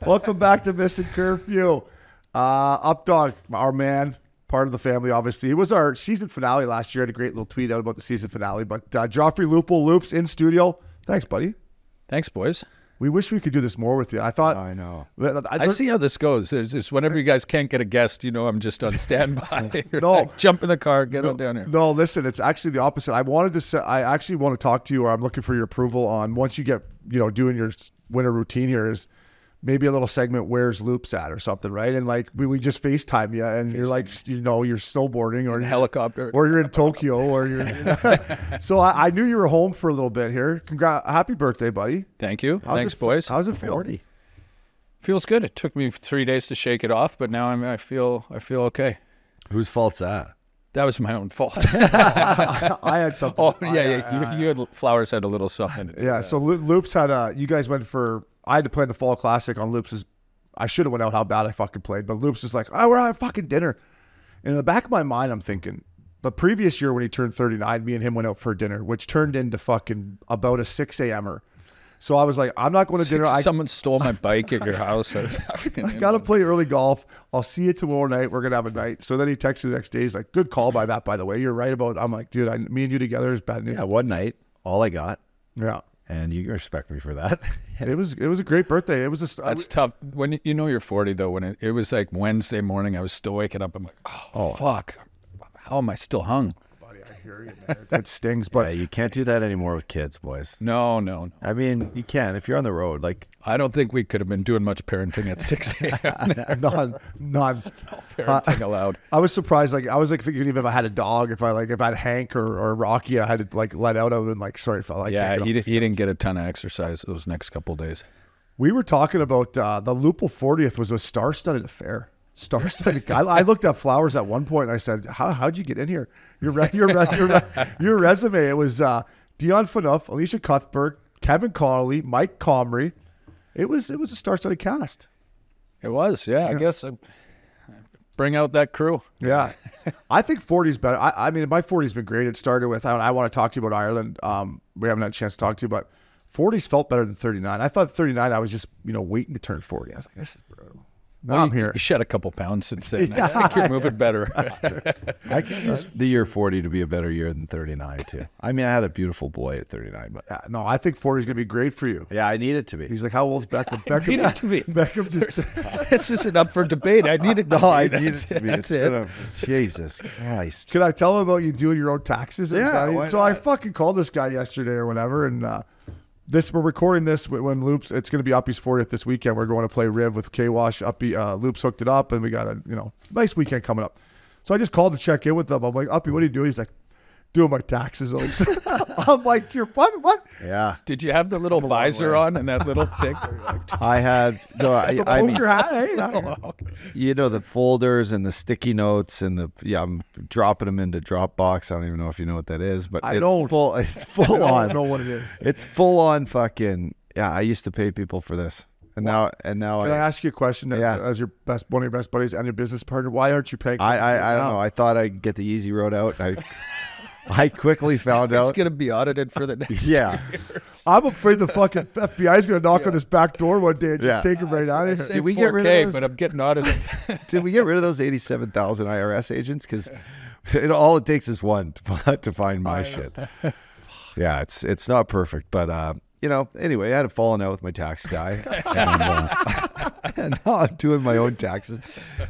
Welcome back to Missin Curfew. Updog, our man, part of the family, obviously. It was our season finale last year. I had a great little tweet out about the season finale. But Joffrey Lupul, Loops, in studio. Thanks, buddy. Thanks, boys. We wish we could do this more with you. I thought. I know. I see how this goes. It's whenever you guys can't get a guest, I'm just on standby. No. Like, jump in the car, get on down here. No, listen, it's actually the opposite. I actually want to talk to you, or I'm looking for your approval on once you get, doing your winter routine here is maybe a little segment, where's Loops at or something, right? And like we just FaceTime you and you're like, you're snowboarding or helicopter, or you're in Tokyo or you're. So I knew you were home for a little bit here. Happy birthday, buddy. Thank you. Thanks, boys. How's it feel? 40. Feels good. It took me 3 days to shake it off, but now I feel okay. Whose fault's that? That was my own fault. I had something. Oh yeah. You had Flowers had a little something. Yeah. So Loops had you guys went for. I had to play in the Fall Classic on Loops'. I should have went out how bad I fucking played, but Loops is like, oh, we're having fucking dinner. And in the back of my mind, I'm thinking, the previous year when he turned 39, me and him went out for dinner, which turned into fucking about a 6 a.m.er. So I was like, I'm not going to dinner. Someone stole my bike at your house. I got to play early golf. I'll see you tomorrow night. We're going to have a night. So then he texted me the next day. He's like, good call by the way. You're right about. I'm like, dude, me and you together is bad news. Yeah, one night, all I got. Yeah. And you respect me for that. It was a great birthday. It was that's tough when you're 40 though. When it was like Wednesday morning, I was still waking up. I'm like, oh fuck, how am I still hung? Buddy, I hear you, man. It stings, but yeah, you can't do that anymore with kids, boys. No. I mean, you can if you're on the road. Like, I don't think we could have been doing much parenting at 6 a.m. None. No parenting allowed. I was surprised. Like, I was like thinking if I had a dog, if I had Hank or Rocky, I had to like let out of and like, sorry, fella. Yeah, he didn't get a ton of exercise those next couple of days. We were talking about the Lupul 40th was a star-studded affair. Star-studded. I looked at Flowers at one point and I said, how'd you get in here? Your resume. It was Dion Phaneuf, Alicia Cuthbert, Kevin Connolly, Mike Comrie. It was a star-studded cast. It was, yeah. I guess I bring out that crew. Yeah. I think 40's better. I mean, my 40's been great. It started with, I want to talk to you about Ireland. We haven't had a chance to talk to you, but 40's felt better than 39. I thought 39, I was just, waiting to turn 40. I was like, this is brutal. Now I'm here. You shed a couple pounds since then. I think you're moving better. I can use the year 40 to be a better year than 39 too. I mean, I had a beautiful boy at 39, but no, I think 40 is going to be great for you. Yeah, I need it to be. He's like, how old's Beckham? I need it to be. Beckham just. This isn't up for debate. I need it. No, I need it to be. It's it. Jesus Christ. Can I tell him about you doing your own taxes? Yeah. So I fucking called this guy yesterday or whatever, and we're recording this when Loops. It's going to be Uppy's 40th this weekend. We're going to play Riv with K-Wash. Uppy, Loops hooked it up, and we got a nice weekend coming up. So I just called to check in with them. I'm like, Uppy, what are you doing? He's like, doing my taxes. I'm like, you're what? Yeah. Did you have the little visor on and that little thing? I had. No, I mean, your hat, hey? The folders and the sticky notes and I'm dropping them into Dropbox. I don't even know if you know what that is, but it's full on. I don't know what it is. It's full on fucking. Yeah, I used to pay people for this. And now Can I ask you a question as one of your best buddies and your business partner? Why aren't you paying? I don't know. I thought I'd get the easy road out. I quickly found out. It's going to be audited for the next 2 years. I'm afraid the fucking FBI is going to knock on this back door one day and just take him right out of here. Did we get rid of those? But I'm getting audited. Did we get rid of those 87,000 IRS agents? Because all it takes is one to find my shit. Yeah, it's not perfect, but anyway, I had a falling out with my tax guy, and now I'm doing my own taxes.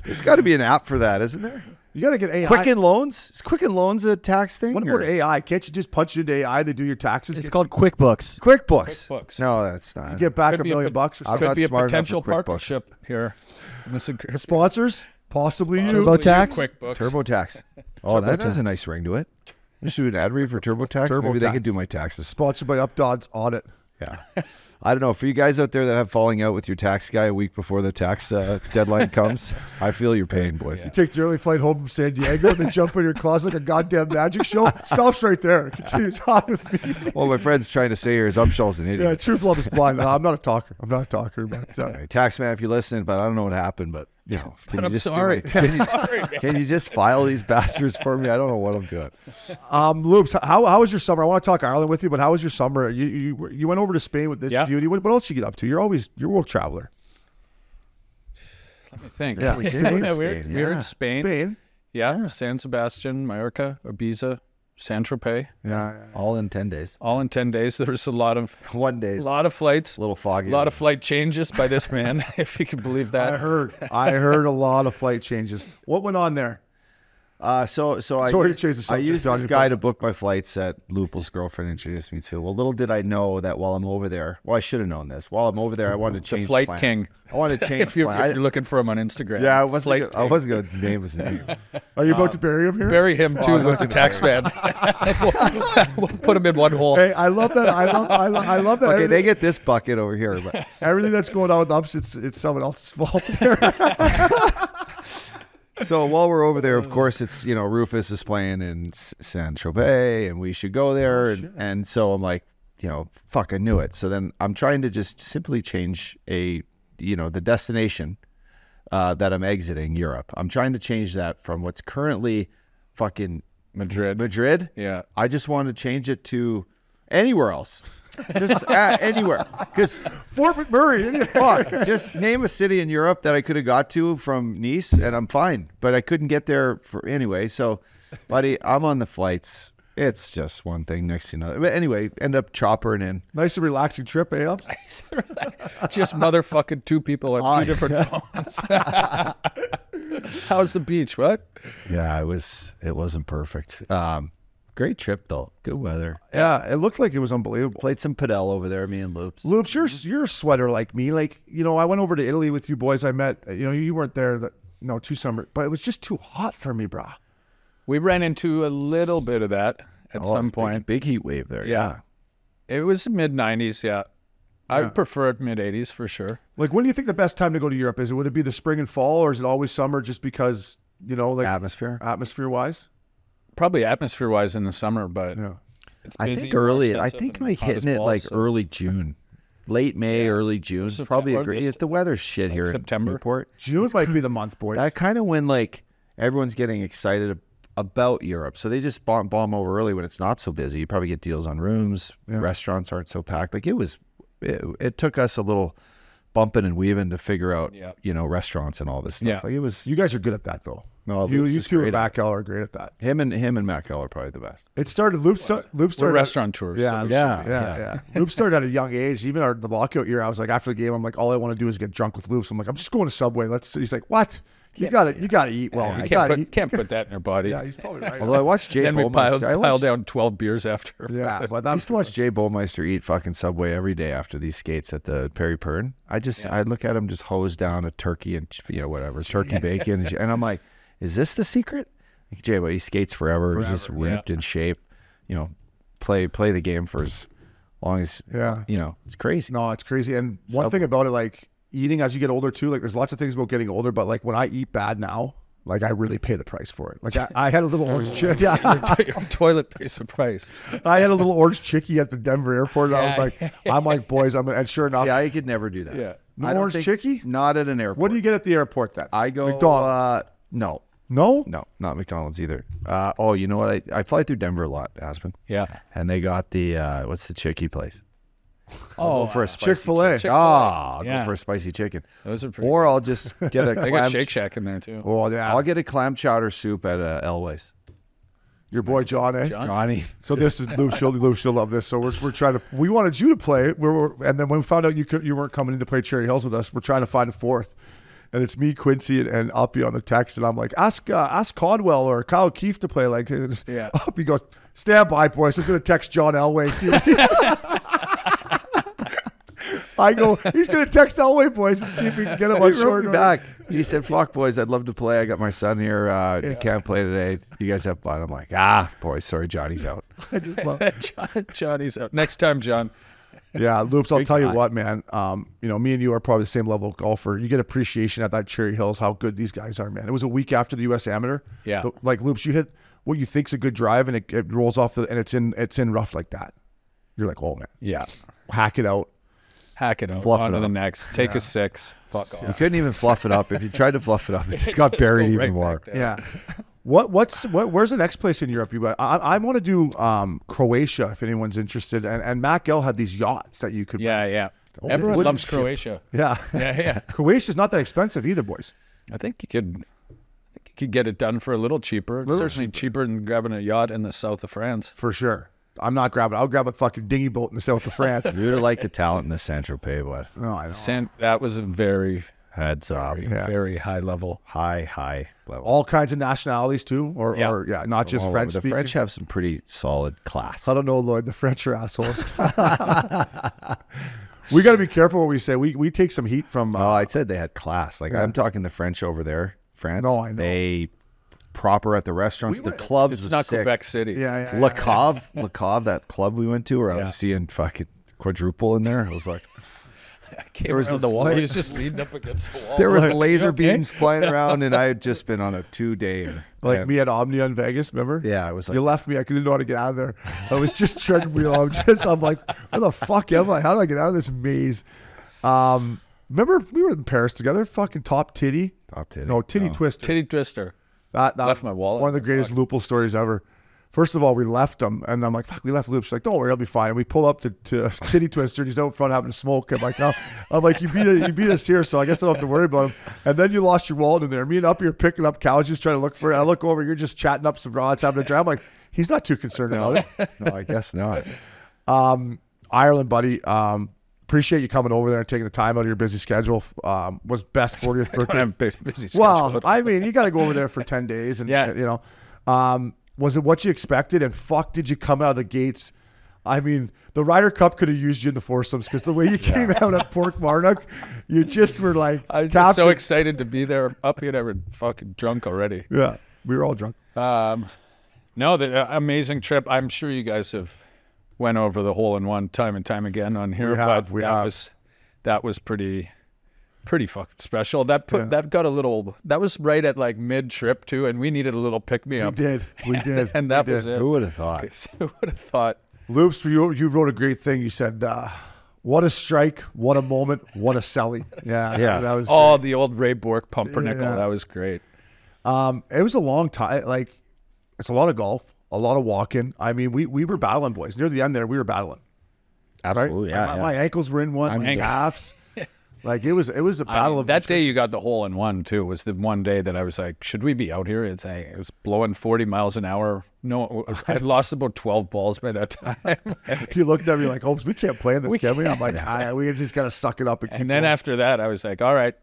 There's got to be an app for that, isn't there? You got to get AI. Quicken Loans? Is Quicken Loans a tax thing? What about AI? Can't you just punch it into AI to do your taxes? It's called QuickBooks. QuickBooks. No, that's not. You get back $1 million bucks or something. Could be a potential partnership here. Sponsors? Possibly you. TurboTax? TurboTax. Oh, that has a nice ring to it. Just do an ad read for TurboTax. Maybe they could do my taxes. Sponsored by Updod's Audit. Yeah. I don't know. For you guys out there that have falling out with your tax guy a week before the tax deadline comes, I feel your pain, boys. You take the early flight home from San Diego, then jump in your closet like a goddamn magic show. Stops right there. Continues on with me. Well, my friend's trying to say here is Upshaw's an idiot. Yeah, truth, love is blind. No, I'm not a talker. But, anyway, tax man, if you're listening, but I don't know what happened, but I'm sorry. Can you just file these bastards for me? I don't know what I'm doing. Loops, how was your summer? I want to talk Ireland with you, but how was your summer? You went over to Spain with this beauty. What else did you get up to? You're a world traveler. Let me think. Yeah, we did go to we Spain, were yeah. in Spain. Spain. Yeah, San Sebastian, Mallorca, Ibiza, Saint-Tropez. Yeah. All in 10 days. All in 10 days. There was a lot of 1 day. flights. A little foggy. A lot of flight changes by this man, if you can believe that. I heard a lot of flight changes. What went on there? So Sorry to change the I subject, used John, this you're guy fine. to book my flights that Lupul's girlfriend introduced me to. Well, little did I know that while I'm over there, well, I should have known this. While I'm over there, I wanted to change The flight plans. king. I wanted to change if you're plans. looking for him on Instagram. Yeah, I Flight wasn't going to name his name. Are you about to bury him here? Bury him too with the tax man. we'll put him in one hole. Hey, I love that. I love that. Okay, they get this bucket over here. But Everything that's going on with Ups, it's someone else's fault. so while we're over there, of course, it's, Rufus is playing in Saint-Tropez, and we should go there. And so I'm like, fuck, I knew it. So then I'm trying to just simply change the destination that I'm exiting, Europe. I'm trying to change that from what's currently fucking Madrid. Yeah. I just want to change it to anywhere else. Just anywhere. Because Fort McMurray. fuck, just name a city in Europe that I could have got to from Nice, and I'm fine. But I couldn't get there anyway. So, buddy, I'm on the flights. It's just one thing next to another. But anyway, end up choppering in. Nice and relaxing trip, eh, Ups? Just motherfucking two people on two different phones. How's the beach? What? Yeah, it wasn't perfect. Great trip though. Good weather. Yeah, it looked like it was unbelievable. Played some padel over there, me and Loops. Loops, you're a sweater like me. Like, I went over to Italy with you boys. I met, you weren't there 2 summers, but it was just too hot for me, brah. We ran into a little bit of that at some point. Big heat wave there. Yeah. It was mid-90s, yeah. I prefer it mid-80s for sure. Like, when do you think the best time to go to Europe is? Would it be the spring and fall, or is it always summer just because, atmosphere-wise? Probably atmosphere-wise in the summer, but it's busy, I think more early. I expensive, think and like hot as hitting it balls, like so- early June, late May, early June. Probably or agree. just The weather's shit here September. in Newport. June might be the month, boys. That kind of when like everyone's getting excited about Europe, so they just bomb over early when it's not so busy. You probably get deals on rooms. Restaurants aren't so packed. Like it took us a little bumping and weaving to figure out, restaurants and all this stuff. Yeah. Like it was. You guys are good at that, though. No, you Loops is two great and at Matt Kell are great at that. Him and Matt Kell are probably the best. It started. Loop started. We're restaurateurs. Yeah, so yeah. Loop started at a young age. Even the lockout year, I was like, after the game, I'm like, all I want to do is get drunk with Loops. I'm like, I'm just going to Subway. He's like, what? You got to eat well. You can't put that in your body. Yeah, he's probably right. Although I watched Jay Then we Bowmeister. pile down 12 beers after. Yeah, but I used to watch Jay Bowmeister eat fucking Subway every day after these skates at the Perry Pern. I'd look at him just hose down a turkey and whatever, turkey bacon, and I'm like, is this the secret? Like, Jay, he skates forever. He's just ripped in shape. Play the game for as long as it's crazy. No, it's crazy. And one thing about it, like eating as you get older too, like there's lots of things about getting older, but like when I eat bad now, like I really pay the price for it. Like I had a little orange chick. Your toilet pays the price. I had a little orange chickie at the Denver airport, and I was like, I'm like, boys, and sure enough, See, I could never do that. Yeah. no I don't orange think- chickie. Not at an airport. What do you get at the airport then? I go McDonald's. No, No. not McDonald's either. You know what? I fly through Denver a lot, Aspen. Yeah. And they got the what's the chickie place? Oh, For a spicy Chick-fil-A. chicken. I'll Yeah. go for a spicy chicken. Those are pretty Or I'll just get a They clam. got Shake Shack in there too. Oh yeah, I'll get a clam chowder soup at Elway's. your boy John, eh? Johnny. So this is Lou. She'll love this. So we're trying to. We wanted you to play. And then when we found out you weren't coming in to play Cherry Hills with us, we're trying to find a fourth. And it's me, Quincy, and Uppy on the text. And I'm like, ask Caldwell or Kyle Keefe to play. Like, Yeah. Uppy goes, stand by, boys. I'm gonna text John Elway. See what he says. I go, he's gonna text Elway, boys, and see if we can get him on He wrote short me notice. back. He said, "Fuck, boys, I'd love to play. I got my son here. Can't play today. You guys have fun." I'm like, boys, sorry, Johnny's out. I just love. Johnny's out. Next time, John. Yeah, Loops, I'll tell you guy. what, man. Me and you are probably the same level of golfer. You get appreciation at that Cherry Hills, how good these guys are, man. It was a week after the U.S. Amateur. Yeah. Like, Loops, you hit what you think's a good drive, and it rolls off, and it's in rough like that. You're like, oh, man. Yeah. Hack it out. Hack it out. Fluff On it to the up. next. Take a 6. Fuck You off. couldn't even fluff it up. If you tried to fluff it up, it just got Just buried go even right more. back down. Yeah. Where's the next place in Europe? I want to do Croatia if anyone's interested. And Matt Gell had these yachts that you could. Yeah. Oh, Everyone wooden loves ship. Croatia. Yeah. Yeah. Croatia's not that expensive either, boys. I think you could get it done for a little cheaper. Certainly cheaper than grabbing a yacht in the south of France. For sure. I'm not grabbing. I'll grab a fucking dinghy boat in the south of France. You'd have liked the talent in the Saint-Tropez one. No, I know. That was a very, Heads up. very high level. High level. All kinds of nationalities too, or not just French. The French have some pretty solid class. I don't know, Lloyd. The French are assholes. We got to be careful what we say. We take some heat from. Oh, I said they had class. Like I'm talking the French over there, France. No, I know. They proper at the restaurants. The clubs. It's was not sick. Quebec City. Yeah. Le Cave, that club we went to, where I was seeing fucking quadruple in there. I was like, There was the wall. He was just leaning up against the wall. there was laser beams flying around, and I had just been on a 2-day. Like me at Omnia in Vegas, remember? Yeah, I was like, You left me. I didn't know how to get out of there. I was just treadmill. I'm like, where the fuck am I? How do I get out of this maze? Remember we were in Paris together? Fucking top titty. No, titty twister. Titty twister. That Left my wallet. One of the greatest Lupul stories ever. First of all, we left him, and I'm like, fuck, we left Loop. She's like, don't worry, I'll be fine. And we pull up to Titty Twister, and he's out front having a smoke. I'm like, no. I'm like, you beat us here, so I guess I don't have to worry about him. And then you lost your wallet in there. Me and Uppy are picking up couches, trying to look for it. I look over, you're just chatting up some rods, having a drink. I'm like, he's not too concerned about it. no, I guess not. Ireland, buddy. Appreciate you coming over there and taking the time out of your busy schedule. Was best 40th birthday. I'm busy schedule. Well, I mean, you got to go over there for 10 days, and you know. Was it what you expected? And fuck, did you come out of the gates? I mean, the Ryder Cup could have used you in the foursomes because the way you came out at Port Marnock, you just were like, I was just so excited to be there. Uppy and I were fucking drunk already. Yeah, we were all drunk. No, the amazing trip. I'm sure you guys have went over the hole-in-one time and time again on here. That was pretty fucking special. That was right at like mid-trip too, and we needed a little pick-me-up. We did. And that was it. Who would have thought? Who would have thought? Loops, you wrote a great thing. You said, what a strike, what a moment, what a selly. Yeah. That was great. The old Ray Bork pumpernickel. Yeah. That was great. It was a long time. Like, it's a lot of golf, a lot of walking. I mean, we were battling, boys. Near the end there, we were battling. Absolutely, right? My ankles were in one, my calves. Like it was a battle of that day. You got the hole-in-one too. Was the one day that I was like, should we be out here? It was blowing 40 miles an hour. No, I'd lost about 12 balls by that time. You looked at me like, "Oh, we can't play in this, can we?" I'm like, "We just gotta suck it up." And then after that, I was like, "All right,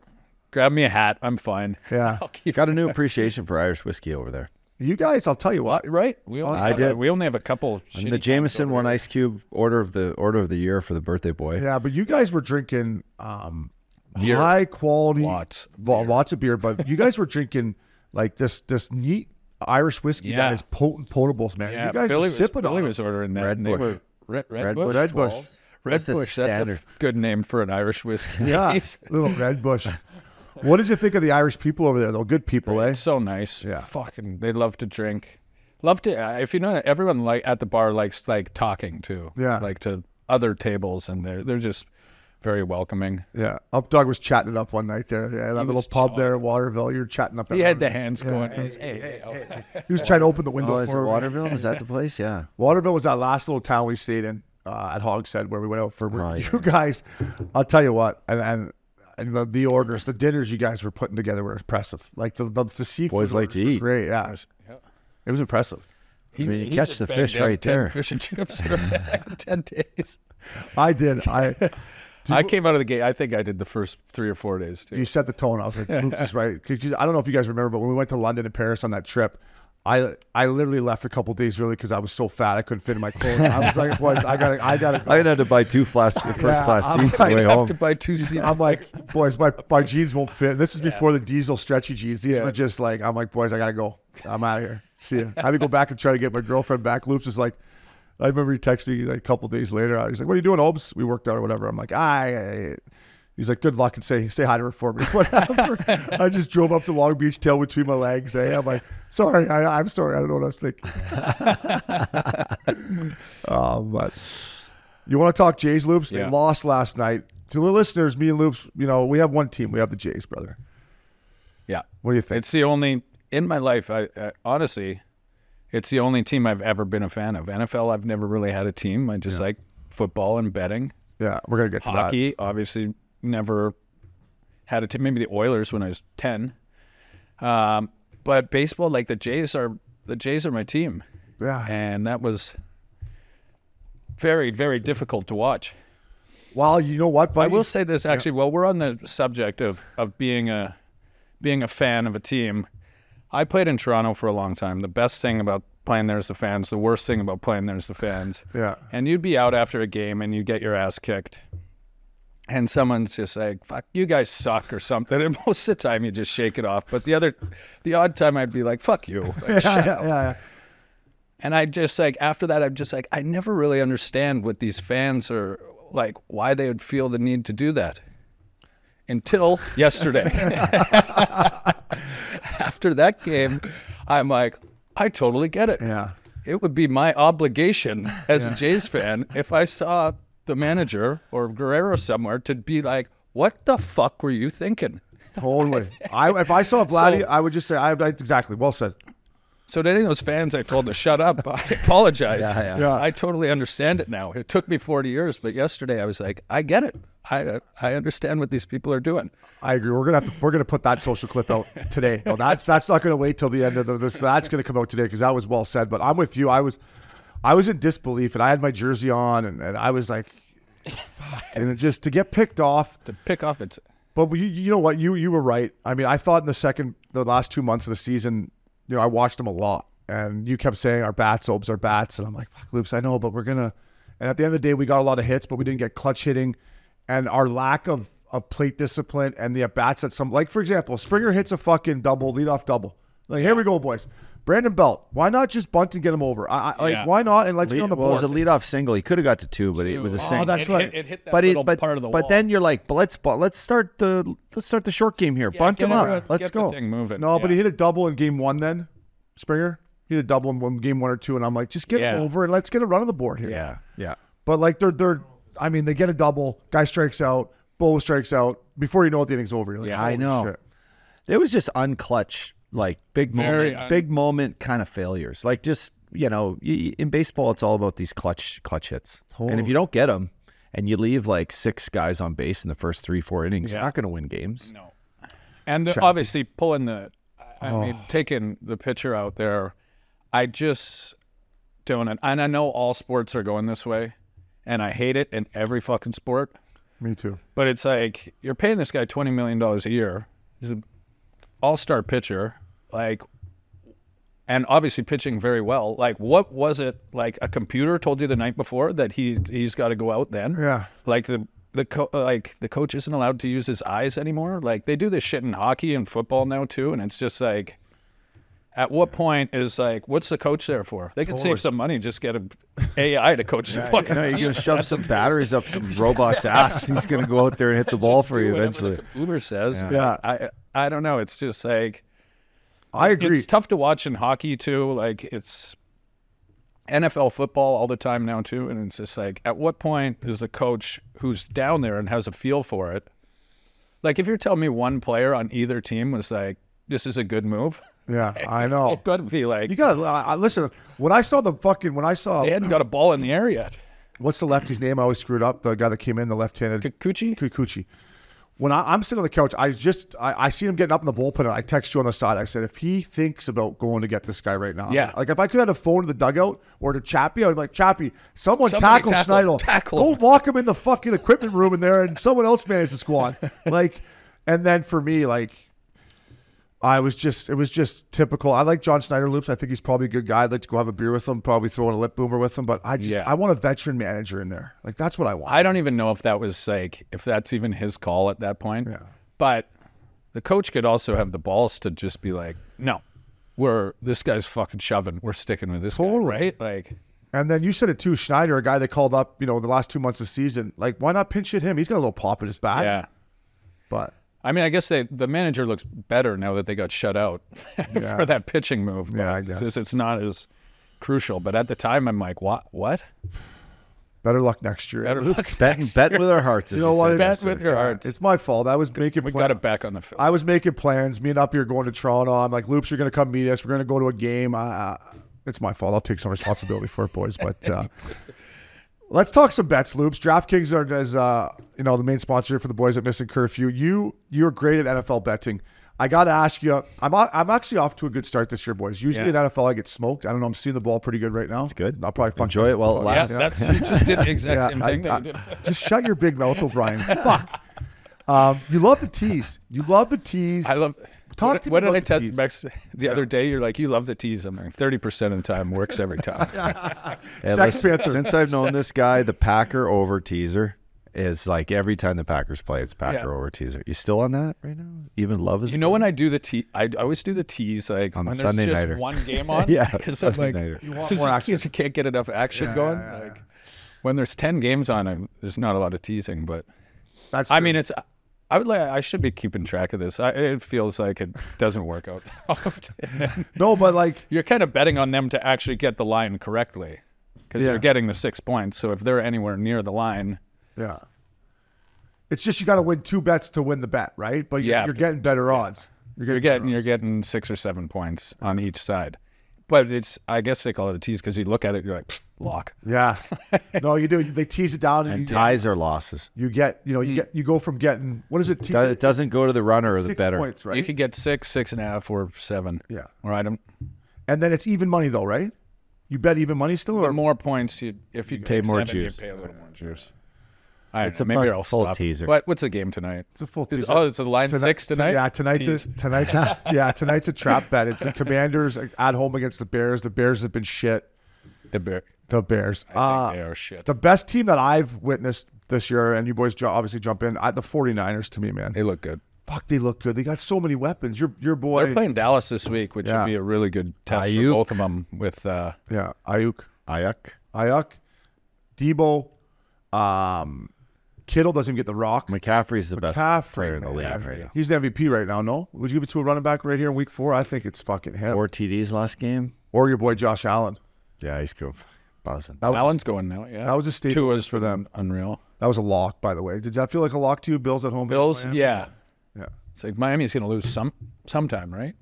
grab me a hat. I'm fine." Yeah, got a new appreciation for Irish whiskey over there. You guys, I'll tell you what, right? We only have a couple. And the Jameson one Ice Cube order of the year for the birthday boy. Yeah, but you guys were drinking high quality, lots of beer. But you guys were drinking like this neat Irish whiskey that is potent potables, man. Yeah, you guys were sipping on. Billy was ordering that. Red Bush. Red Bush. Red Bush. That's a good name for an Irish whiskey. Yeah, little Red Bush. What did you think of the Irish people over there, though? Good people, eh? So nice. Yeah. Fucking, they love to drink. Love to, if you know, everyone at the bar likes like talking too. Yeah. Like to other tables, and they're just very welcoming. Yeah. Updog was chatting it up one night there. Yeah, that little pub there in Waterville. You're chatting up. He had the hands going. He was trying to open the window. Is it Waterville? Is that the place? Yeah. Waterville was that last little town we stayed in at Hogshead where we went out for you guys. I'll tell you what, and the orders, the dinners you guys were putting together were impressive. Like the seafood. Boys like to eat. Great, yeah. It was impressive. You catch the fish right there. Fish and chips in 10 days. I did. I came out of the gate. I think I did the first 3 or 4 days too. You set the tone. I was like, "Oops, is right." I don't know if you guys remember, but when we went to London and Paris on that trip, I literally left a couple days early because I was so fat I couldn't fit in my clothes. I was like, boys, I gotta go. I had to buy 2 first class seats on the way home. I have to buy 2 seats. I'm like, boys, my jeans won't fit. This is before the diesel stretchy jeans. These were just like, I'm like, boys, I gotta go. I'm out of here. See ya. I had to go back and try to get my girlfriend back. Loops is like, I remember he texted me like a couple days later. He's like, "What are you doing, Obes?" We worked out or whatever. I'm like, He's like, "Good luck and say hi to her for me." Whatever. I just drove up to Long Beach, tail between my legs. I'm like, sorry, I'm sorry. I don't know what I was thinking. But you want to talk Jays, Loops? Yeah. They lost last night. To the listeners, me and Loops, we have one team. We have the Jays, brother. Yeah. What do you think? It's the only, in my life, I honestly, it's the only team I've ever been a fan of. NFL, I've never really had a team. I just like football and betting. Yeah, we're going to get to that. Hockey, obviously, never had a team. Maybe the Oilers when I was 10. But baseball, like the Jays are my team. Yeah. And that was very, very difficult to watch. Well, you know what, buddy? I will say this actually. Well, we're on the subject of being a fan of a team. I played in Toronto for a long time. The best thing about playing there is the fans. The worst thing about playing there is the fans. Yeah. And you'd be out after a game and you get your ass kicked. And someone's just like, fuck, you guys suck or something. And most of the time you just shake it off. But the odd time I'd be like, fuck you. Like, shut up. Yeah. And I just like, after that, I'm just like, I never really understand what these fans are like, why they would feel the need to do that. Until yesterday. After that game, I'm like, I totally get it. Yeah. It would be my obligation as a Jays fan if I saw the manager or Guerrero somewhere to be like, what the fuck were you thinking? Totally. If I saw Vladdy, I would just say, exactly, well said. So to any of those fans I told to shut up, I apologize. Yeah. I totally understand it now. It took me 40 years, but yesterday I was like, I get it. I understand what these people are doing. I agree. We're gonna put that social clip out today. No, that's not gonna wait till the end of this. That's gonna come out today because that was well said. But I'm with you. I was in disbelief, and I had my jersey on, and I was like, and it just to get picked off. It's. But you know what? You were right. I mean, I thought in the last 2 months of the season, you know, I watched them a lot, and you kept saying our bats, Obes, our bats, and I'm like, fuck, Loops, I know, but we're gonna. And at the end of the day, we got a lot of hits, but we didn't get clutch hitting, and our lack of plate discipline and the at bats at some, like for example, Springer hits a fucking leadoff double. Like, here we go, boys. Brandon Belt, why not just bunt and get him over? Why not? And let's get on the board. Well, it was a leadoff single. He could have got to 2, but it was a single. Oh, that's right. It hit that little part of the wall. But then you're like, but let's start the short game here. Bunt him up. Let's go. The thing moving. No, but he hit a double in game 1 then. Springer, he hit a double in game 1 or 2, and I'm like, just get him over and let's get a run on the board here. Yeah. But like I mean, they get a double, guy strikes out, Bo strikes out. Before you know it, the inning's over. You're like, I know. Shit. It was just unclutch, like big moment kind of failures. Like just, you know, in baseball, it's all about these clutch hits. Totally. And if you don't get them and you leave like 6 guys on base in the first 3-4 innings, you're not going to win games. No. And obviously pulling taking the pitcher out there, I just don't. And I know all sports are going this way, and I hate it in every fucking sport. Me too. But it's like, you're paying this guy $20 million a year. He's an all-star pitcher, like, and obviously pitching very well. Like, what was it? Like, a computer told you the night before that he's got to go out then? Yeah. Like, the coach isn't allowed to use his eyes anymore. Like, they do this shit in hockey and football now too, and it's just like, at what point is like, what's the coach there for? They could save some money, just get an AI to coach the fucking team. You're going to shove some batteries up some robot's ass. He's going to go out there and hit the ball for you eventually. The computer says. Yeah. I don't know. It's just like, I agree. It's tough to watch in hockey too. Like, it's NFL football all the time now too, and it's just like, at what point is the coach who's down there and has a feel for it? Like, if you're telling me one player on either team was like, this is a good move. Yeah, I know. It could be like, you gotta listen. When I saw they hadn't got a ball in the air yet. What's the lefty's name? I always screwed up. The guy that came in, the left-handed Kikuchi. When I'm sitting on the couch, I see him getting up in the bullpen, and I text you on the side. I said, if he thinks about going to get this guy right now, like if I could have a phone to the dugout or to Chappie, I would be like, Chappie, somebody tackle Schneidel. Go lock him in the fucking equipment room in there, and someone else manage the squad. Like, and then for me, like, it was just typical. I like John Schneider Loops. I think he's probably a good guy. I'd like to go have a beer with him, probably throw in a lip boomer with him. But I want a veteran manager in there. Like, that's what I want. I don't even know if that was like, if that's even his call at that point. Yeah. But the coach could also have the balls to just be like, no, this guy's fucking shoving. We're sticking with this guy, right? Like, and then you said it too, Schneider, a guy they called up, the last 2 months of the season. Like, why not pinch hit him? He's got a little pop in his bat. Yeah. But I mean, I guess the manager looks better now that they got shut out for that pitching move. Yeah, I guess. It's not as crucial. But at the time, I'm like, what? Better luck next year. Bet with our hearts. You know what? Bet with your hearts. It's my fault. I was making plans. We got it back on the field. I was making plans. Me and Uppy are going to Toronto. I'm like, Loops, you're going to come meet us. We're going to go to a game. It's my fault. I'll take some responsibility for it, boys. But let's talk some bets, Loops. DraftKings is the main sponsor for the boys at Missin Curfew. You're great at NFL betting. I got to ask you, I'm actually off to a good start this year, boys. Usually in NFL, I get smoked. I don't know. I'm seeing the ball pretty good right now. It's good. I'll probably enjoy it while it lasts. Yeah, that's you just did the exact same thing that you did. Just shut your big mouth, O'Brien. Fuck. You love the tease. You love the tease. I love. Talk to me what did about I the tell tease. Max the other day? You're like, you love the tease. I'm like, 30% of the time works every time. Hey, listen, since I've known this guy, the Packer over teaser is like every time the Packers play, it's Packer over teaser. You still on that right now? Even love is. You know when I do the tease, I always do the tease like on when Sunday there's just nighter. one game on. Yeah, because I'm like, You want more action. you can't get enough action going. Like when there's 10 games on, there's not a lot of teasing. But That's I true. mean, I should be keeping track of this. It feels like it doesn't work out often. No, but like, You're kind of betting on them to actually get the line correctly because you're getting the 6 points. So if they're anywhere near the line, yeah. It's just you got to win 2 bets to win the bet, right? But you're getting better odds. you're getting 6 or 7 points on each side. But I guess they call it a tease because you look at it, you're like, lock. Yeah. No, you do. They tease it down, And you, ties are losses. you get, you go from getting, what is it? It doesn't go to the runner or the 6 better. points, right? You could get 6, 6.5, or 7. Yeah. All right. And then it's even money though, right? You bet even money still, The or more points, if you pay take more 7, juice. you pay a little more juice. I It's don't know, a maybe fun- I'll full stop. teaser. What's the game tonight? it's a full teaser. It's a line 6 tonight. Yeah, tonight's a trap bet. It's the Commanders at home against the Bears. The Bears have been shit. The Bears. I think they are shit. The best team that I've witnessed this year, and you boys obviously jump in, the 49ers to me, man. They look good. Fuck, they look good. They got so many weapons. Your boy. They're playing Dallas this week, which would be a really good test for both of them. With Ayuk. Ayuk. Debo. Kittle doesn't even get the rock. McCaffrey's the best player in the league right now. He's the MVP right now, no? Would you give it to a running back right here in week 4? I think it's fucking him. 4 TDs last game. Or your boy Josh Allen. Yeah, he's cool. Buzzing. Allen's going now. Yeah, That was a statement Tua's for them. Unreal. That was a lock, by the way. Did that feel like a lock to you? Bills at home? Bills, yeah. Yeah. It's like Miami's going to lose sometime, right?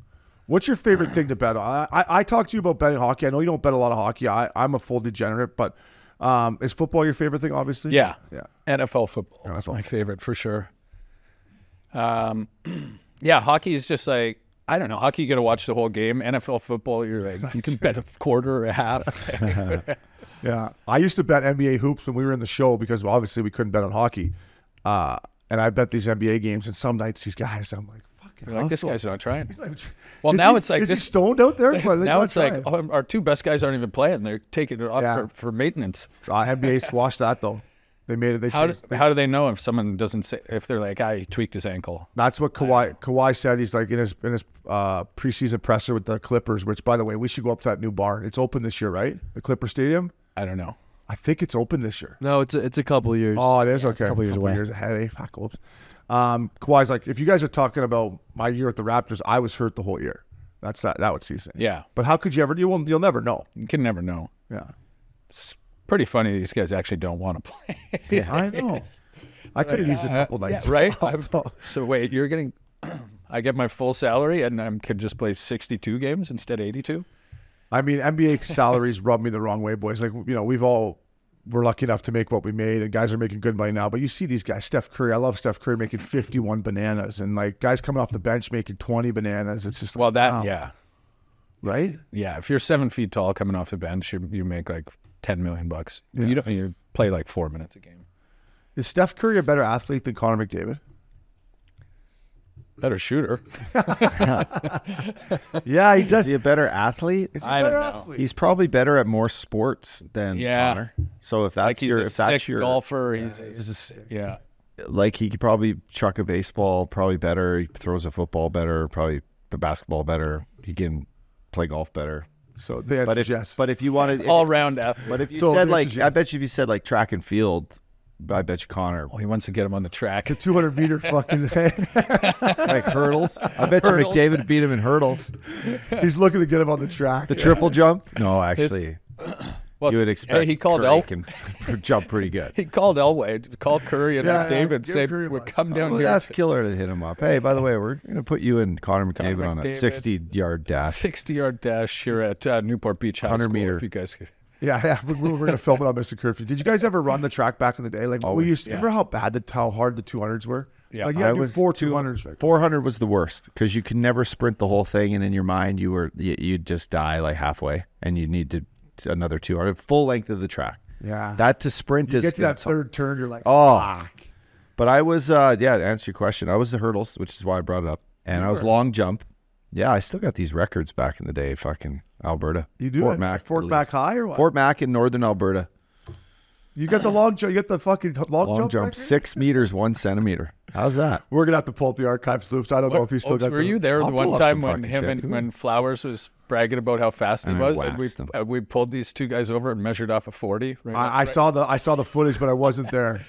What's your favorite thing to bet on? I talked to you about betting hockey. I know you don't bet a lot of hockey. I'm a full degenerate, but is football your favorite thing, obviously? Yeah. Yeah. NFL football is my favorite for sure. Yeah, hockey is just like, I don't know. Hockey, you got to watch the whole game. NFL football, you're like, you can bet a quarter or a half. Yeah. I used to bet NBA hoops when we were in the show because obviously we couldn't bet on hockey. And I bet these NBA games, and some nights these guys, I'm like, fucking You're like, this guy's not trying. Well, now it's like is he this. stoned out there? Well, Now it's not like our 2 best guys aren't even playing. They're taking it off for maintenance. NBA squashed that though. They made it. How do they know if someone doesn't say, if they're like, he tweaked his ankle? That's what Kawhi said. He's like in his preseason presser with the Clippers, which, by the way, we should go up to that new bar. It's open this year, right? The Clipper Stadium. I don't know. I think it's open this year. No, it's a couple years. Oh, it is? Okay. It's a couple years away. Years ahead. Eh? Fuck, whoops. Kawhi's like, if you guys are talking about my year at the Raptors, I was hurt the whole year. That's that what he's saying. Yeah. But how could you ever? You'll never know. You can never know. Yeah. It's pretty funny these guys actually don't want to play. Yeah, I know. I could have used a couple nights. Yeah, right? So wait, you're getting, I get my full salary and I could just play 62 games instead of 82? I mean, NBA salaries rub me the wrong way, boys. Like, we're lucky enough to make what we made, and guys are making good money now. But you see these guys, Steph Curry. I love Steph Curry making 51 bananas, and like guys coming off the bench making 20 bananas. It's just like, wow. Yeah. Right? Yeah, if you're 7 feet tall coming off the bench, you make like $10 million. Yeah. You play like 4 minutes a game. Is Steph Curry a better athlete than Connor McDavid? Better shooter. Yeah, he does. Is he a better athlete? Is he I a better don't know. athlete? He's probably better at more sports than Connor. So if that's Like he's a sick your golfer. like he could probably chuck a baseball probably better. He throws a football better. Probably the basketball better. He can play golf better. So the answer is yes. But if you wanted all round athlete. But if you So said the like, answer is I yes. bet you if you said like track and field, I bet you Connor He wants to get him on the track. the 200 meter fucking like hurdles. I bet you Hurdles. McDavid beat him in hurdles. he's looking to get him on the track. The triple jump? No, actually, Well, you would expect. Hey, he called Curry can jump pretty good. He called Elway, called Curry and McDavid, give say, Curry a we're buzz. come down Well, here. that's killer to hit him up. Hey, by the way, we're going to put you and Connor McDavid on a McDavid. 60-yard dash. 60-yard dash here at Newport Beach High 100 School. meter. If you guys could. Yeah, we're gonna film it on Missin Curfew. Did you guys ever run the track back in the day? Like we Always, used to, remember how hard the 200s were? Yeah. Like you had to do 4 200s. 400 was the worst because you can never sprint the whole thing, and in your mind you'd just die like halfway, and you need to another 200 full length of the track. Yeah. That to sprint you get to that third turn, you're like, oh. fuck. But I was to answer your question, I was the hurdles, which is why I brought it up, and I was long jump. Yeah, I still got these records back in the day, fucking Alberta. You do Fort it? Mac, Fort Mac High or what? Fort Mac in northern Alberta. You got the long jump. You got the fucking long jump. 6 meters 1 centimeter. How's that? We're gonna have to pull up the archives, Loops. I don't know if he's still got. Were you there the I'll one pull up time some when fucking shit. when Flowers was bragging about how fast he was, and waxed him. we pulled these two guys over and measured off a 40? I saw the footage, but I wasn't there.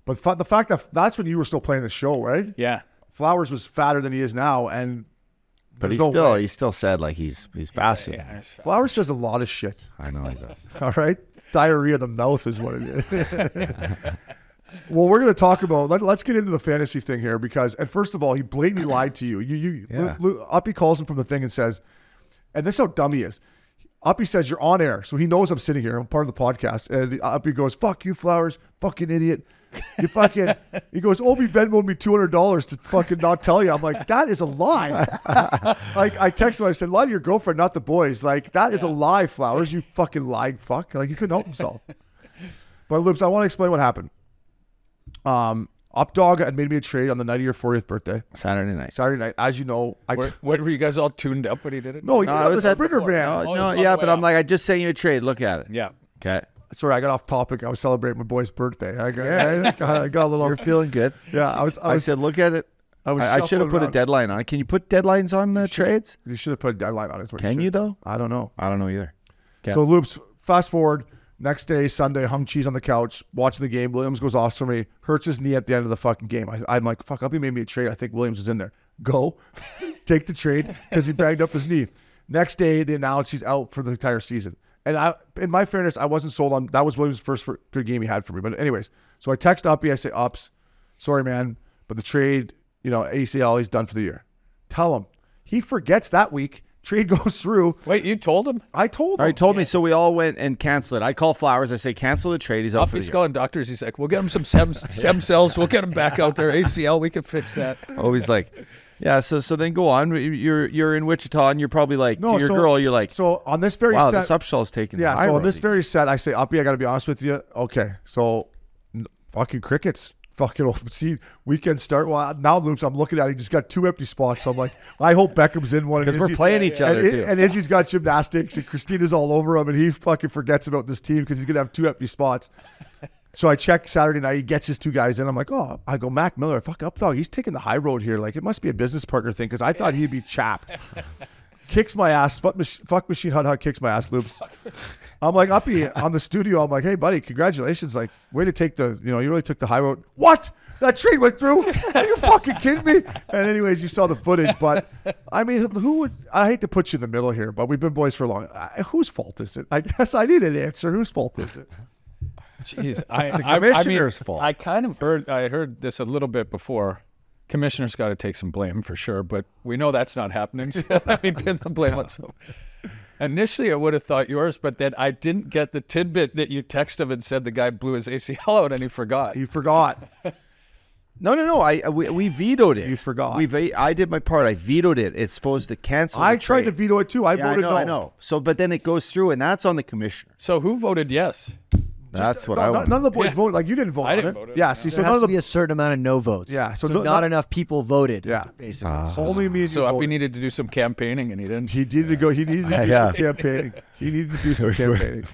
But the fact that's when you were still playing the show, right? Yeah. Flowers was fatter than he is now, and But he still said like he's faster. Yeah. Flowers says a lot of shit. I know he does. All right, diarrhea of the mouth is what it is. Well, we're going to talk about. Let's get into the fantasy thing here because, and first of all, he blatantly lied to you. Uppy calls him from the thing and says, and this is how dumb he is. Uppy says you're on air, so he knows I'm sitting here. I'm part of the podcast, and Uppy goes, "Fuck you, Flowers, fucking idiot." You fucking. He goes, Obi Venmoed me $200 to fucking not tell you. I'm like, that is a lie. Like I texted him, I said, lie to your girlfriend, not the boys. Like that is a lie, Flowers. You fucking lying fuck. Like he couldn't help himself. But Loops, I want to explain what happened. Updog had made me a trade on the night of your 40th birthday. Saturday night. As you know, What were you guys all tuned up when he did it? No, he did it on the at Sprinter van. But I'm like, I just sent you a trade. Look at it. Yeah. Okay. Sorry, I got off topic. I was celebrating my boy's birthday. I got a little. You're feeling good. Yeah, I said, look at it. I should have put a deadline on it. Can you put deadlines on trades? You should have put a deadline on it. Can you though? I don't know. I don't know either. Okay. So Loops, fast forward. Next day, Sunday, hung cheese on the couch, watching the game. Williams goes off for me, hurts his knee at the end of the fucking game. I'm like, fuck, Uppy made me a trade. I think Williams is in there. Go, take the trade because he banged up his knee. Next day, they announced he's out for the entire season. And in my fairness, I wasn't sold on that. Was Williams' first good game he had for me. But anyways, so I text Uppy. I say, Ups, sorry man, but the trade, ACL, he's done for the year. Tell him. He forgets that week. Trade goes through. Wait, you told him? I told him. He told me, so we all went and canceled it. I call Flowers. I say, cancel the trade. He's out for the year. He's calling doctors. He's like, we'll get him some stem cells. We'll get him back out there. ACL, we can fix that. Oh, he's like, yeah, so then go on. You're in Wichita, and you're probably like, to your girl, you're like, so on this very wow, set, this Upshaw's taking yeah, so on this very set, I say, Uppy, I got to be honest with you. Okay, so fucking crickets. Fucking see weekend start. Well, now Loops, I'm looking at it. He just got 2 empty spots. So I'm like, I hope Beckham's in one because we're playing each other too. And Izzy's got gymnastics, and Christina's all over him, and he fucking forgets about this team because he's gonna have 2 empty spots. So I check Saturday night. He gets his 2 guys in. I'm like, oh, I go Mac Miller. Fuck Updog. He's taking the high road here. Like it must be a business partner thing because I thought he'd be chapped. Kicks my ass. Fuck Machine Hut kicks my ass, Loops. I'm like, Uppy on the studio. I'm like, hey, buddy, congratulations. Like, way to take you really took the high road. What? That trade went through? Are you fucking kidding me? And anyways, you saw the footage. But, I mean, I hate to put you in the middle here, but we've been boys for long. Whose fault is it? I guess I need an answer. Whose fault is it? Jeez. The commissioner's fault. I kind of heard this a little bit before. Commissioner's got to take some blame for sure, but we know that's not happening. So let me pin the blame on someone. Initially, I would have thought yours, but then I didn't get the tidbit that you texted him and said the guy blew his ACL out and he forgot. You forgot. No. We vetoed it. You forgot. I did my part. I vetoed it. It's supposed to cancel. I tried to veto it too. I voted no. I know. So, but then it goes through, and that's on the commissioner. So who voted yes? That's what I want. None of the boys voted. Like you didn't vote. I didn't vote. Yeah. See, so there has to be a certain amount of no votes. Yeah. So not enough people voted. Yeah. Basically. Only me. So Uppy needed to do some campaigning, and he didn't. He needed to do some campaigning. He needed to do some campaigning.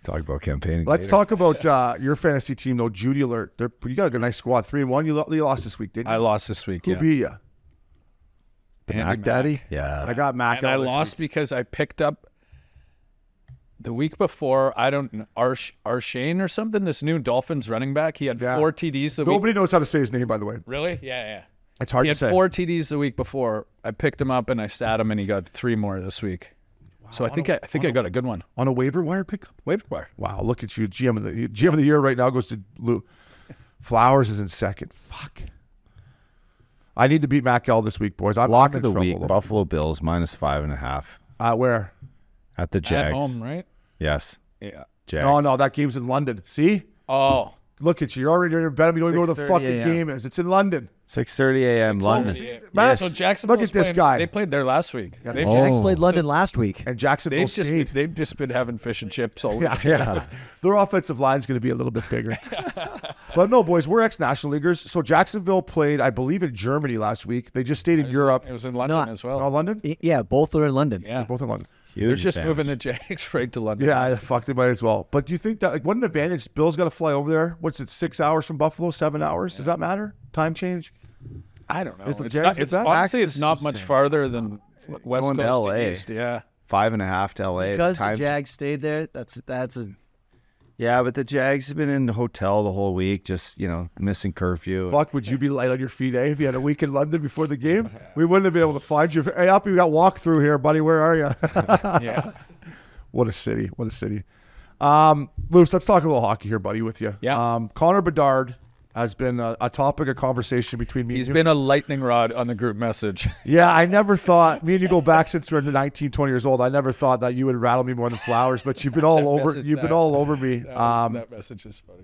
Talk about campaigning. Let's talk about your fantasy team, though. Judy Alert. You got a nice squad. 3-1. You lost this week, didn't you? I lost this week. Who beat you? The Mac Daddy. Yeah. I got Mac. And I lost because I picked up the week before. I don't know, Arshane or something. This new Dolphins running back. He had 4 TDs. Nobody knows how to say his name, by the way. Really? Yeah. It's hard to say. He had 4 TDs the week before. I picked him up and I sat him, and he got 3 more this week. Wow, so I think I got a good one on a waiver wire pickup. Waiver wire. Wow, look at you. GM of the year right now goes to Lou. Flowers is in second. Fuck. I need to beat Mac L this week, boys. Lock of the week. Buffalo Bills -5.5. Where? At the Jags. At home, right? Yes. Yeah. Jags. No, that game's in London. See? Oh. Look at you. You're already in bed. You don't know where the 6:30 fucking a.m. game is. It's in London. 6:30 a.m. London. Man, So Jacksonville. look at this guy. They played there last week. Yeah, They've Jags just, played London last week. And Jacksonville State. they've just been having fish and chips all week. Yeah. Their offensive line is going to be a little bit bigger. But no, boys, we're ex-National Leaguers. So Jacksonville played, I believe, in Germany last week. They just stayed in Europe. It was in London as well. Oh, London? Yeah, both are in London. Yeah. Both in London. They're just moving the Jags right to London. Yeah, fuck, they might as well. But do you think that, like, what an advantage? Bill's got to fly over there. What's it, 6 hours from Buffalo, 7 hours? Does that matter? Time change? I don't know. Is the It's Jags not, it's, the best? honestly, it's Access not is much insane. farther than West Going to Coast LA. to East. Yeah. 5.5 to LA. Because Time- the Jags stayed there, that's a Yeah, but the Jags have been in the hotel the whole week, just, missing curfew. Fuck, would you be light on your feet, eh? If you had a week in London before the game? We wouldn't have been able to find you. Hey, Uppy, we got walk through here, buddy. Where are you? Yeah. What a city. What a city. Loops, let's talk a little hockey here, buddy, with you. Yeah. Connor Bedard has been a topic of conversation between me He's and you. been a lightning rod on the group message. Yeah, I never thought, me and you go back since we were 19, 20 years old. I never thought that you would rattle me more than flowers, but you've been all over me. That message is funny.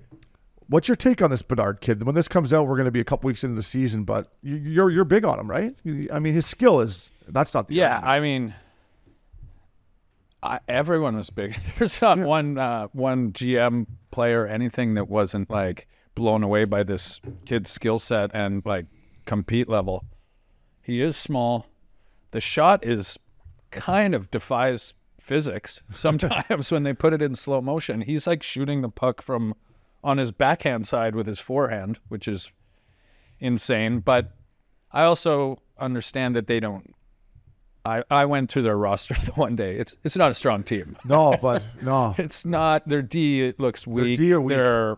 What's your take on this Bedard kid? When this comes out, we're going to be a couple weeks into the season, but you're big on him, right? I mean, his skill is, that's not the Yeah, argument. I mean, everyone was big. There's not one GM player, anything that wasn't like blown away by this kid's skill set and like compete level. He is small. The shot is kind of defies physics sometimes when they put it in slow motion. He's like shooting the puck from on his backhand side with his forehand, which is insane. But I also understand that they don't. I went through their roster the one day. It's not a strong team. No, but no. It's not. Their D, it looks weak. D are weak.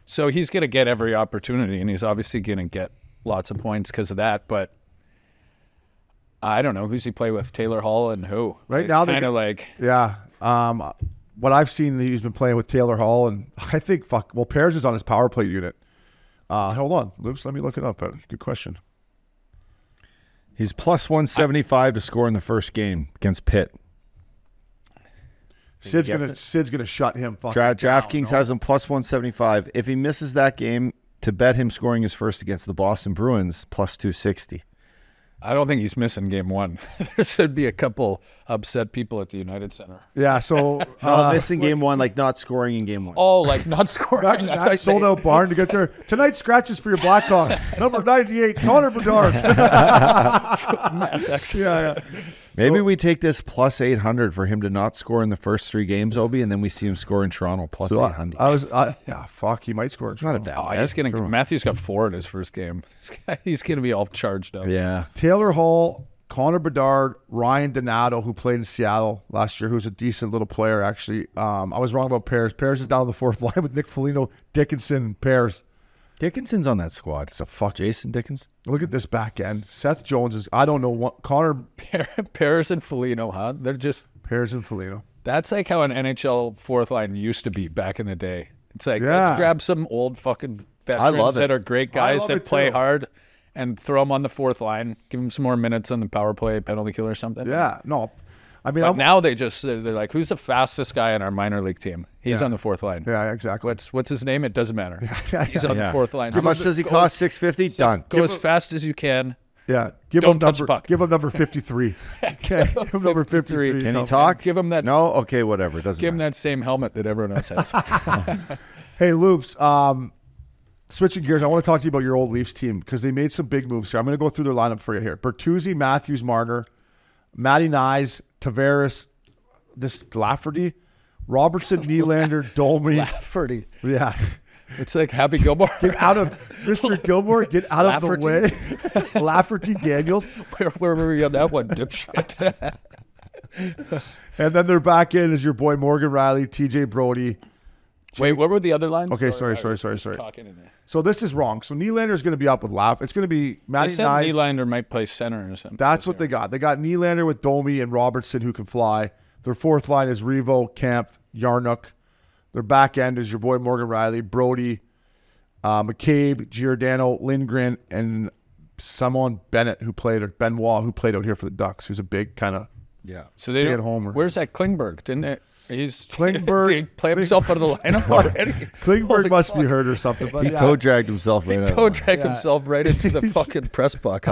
So he's going to get every opportunity, and he's obviously going to get lots of points because of that. But I don't know. Who's he play with? Taylor Hall and who? Right now, kind of like. Yeah. What I've seen, he's been playing with Taylor Hall, and I think, Pears is on his power play unit. Hold on, Loops, let me look it up. Good question. He's plus 175 to score in the first game against Pitt. Sid's gonna shut him. DraftKings has him plus 175. If he misses that game, to bet him scoring his first against the Boston Bruins, plus 260. I don't think he's missing game one. There should be a couple upset people at the United Center. Yeah, so Missing game one, like not scoring in game one. Oh, like not scoring. imagine that sold out barn to get there. Tonight, scratches for your Blackhawks. Number 98, Connor Bedard. Mass action. Yeah. Maybe we take this plus 800 for him to not score in the first 3 games, Obi, and then we see him score in Toronto plus 800. He might score. It's not a bad Oh, bet. he's gonna. Matthews got 4 in his first game. He's gonna be all charged up. Yeah. Taylor Hall, Connor Bedard, Ryan Donato, who played in Seattle last year, who's a decent little player, actually. I was wrong about Pears. Pears is down the fourth line with Nick Foligno, Dickinson, Pears. Dickinson's on that squad. It's a fuck. Jason Dickinson. Look at this back end. Seth Jones is, I don't know what, Connor Pears and Foligno, huh? They're just. Pears and Foligno. That's like how an NHL fourth line used to be back in the day. It's like, Yeah. let's grab some old fucking I love veterans it. that are great I guys love that it play too. hard and throw them on the fourth line. Give them some more minutes on the power play, penalty kill or something. Yeah, no. I mean, But now they're like, who's the fastest guy on our minor league team? He's on the fourth line. yeah, exactly. What's his name? It doesn't matter. He's on the Yeah. fourth line. How much does he cost? $650? Done. Go as fast as you can. Yeah, give Don't him touch number. puck. Give him number 53. Okay, give him number 53. Can he talk? Give him that. No? Okay, whatever. Doesn't Give him matter. that same helmet that everyone else has. Hey, Loops. Switching gears, I want to talk to you about your old Leafs team because they made some big moves here. I'm going to go through their lineup for you here. Bertuzzi, Matthews, Marner, Matty Nyes, Tavares, this Lafferty, Robertson, Nylander, Domi. Lafferty. Yeah. It's like Happy Gilmore. Get out of Mr. Gilmore. Get out of the Lafferty. way. Lafferty, Daniels. Where were we on that one, dipshit? And then they're back in is your boy Morgan Riley, TJ Brody. Wait, what were the other lines? Okay, sorry. Talking in there. So this is wrong. So Nylander is going to be up with Laff. It's going to be They Matty said Nyes. Nylander might play center or something. That's what they got. They got Nylander with Domi and Robertson who can fly. Their fourth line is Revo, Camp, Yarnock. Their back end is your boy Morgan Riley, Brody, McCabe, Giordano, Lindgren, and Simon Bennett Benoit who played out here for the Ducks, who's a big kind of So they stay-at-homer. Where's that Klingberg? Didn't it? He's Klingberg- Did he play himself out of the lineup already. Klingberg Holy must fuck. be hurt or something. But He yeah. toe dragged himself right out. Toe dragged himself right into the He's- fucking press box.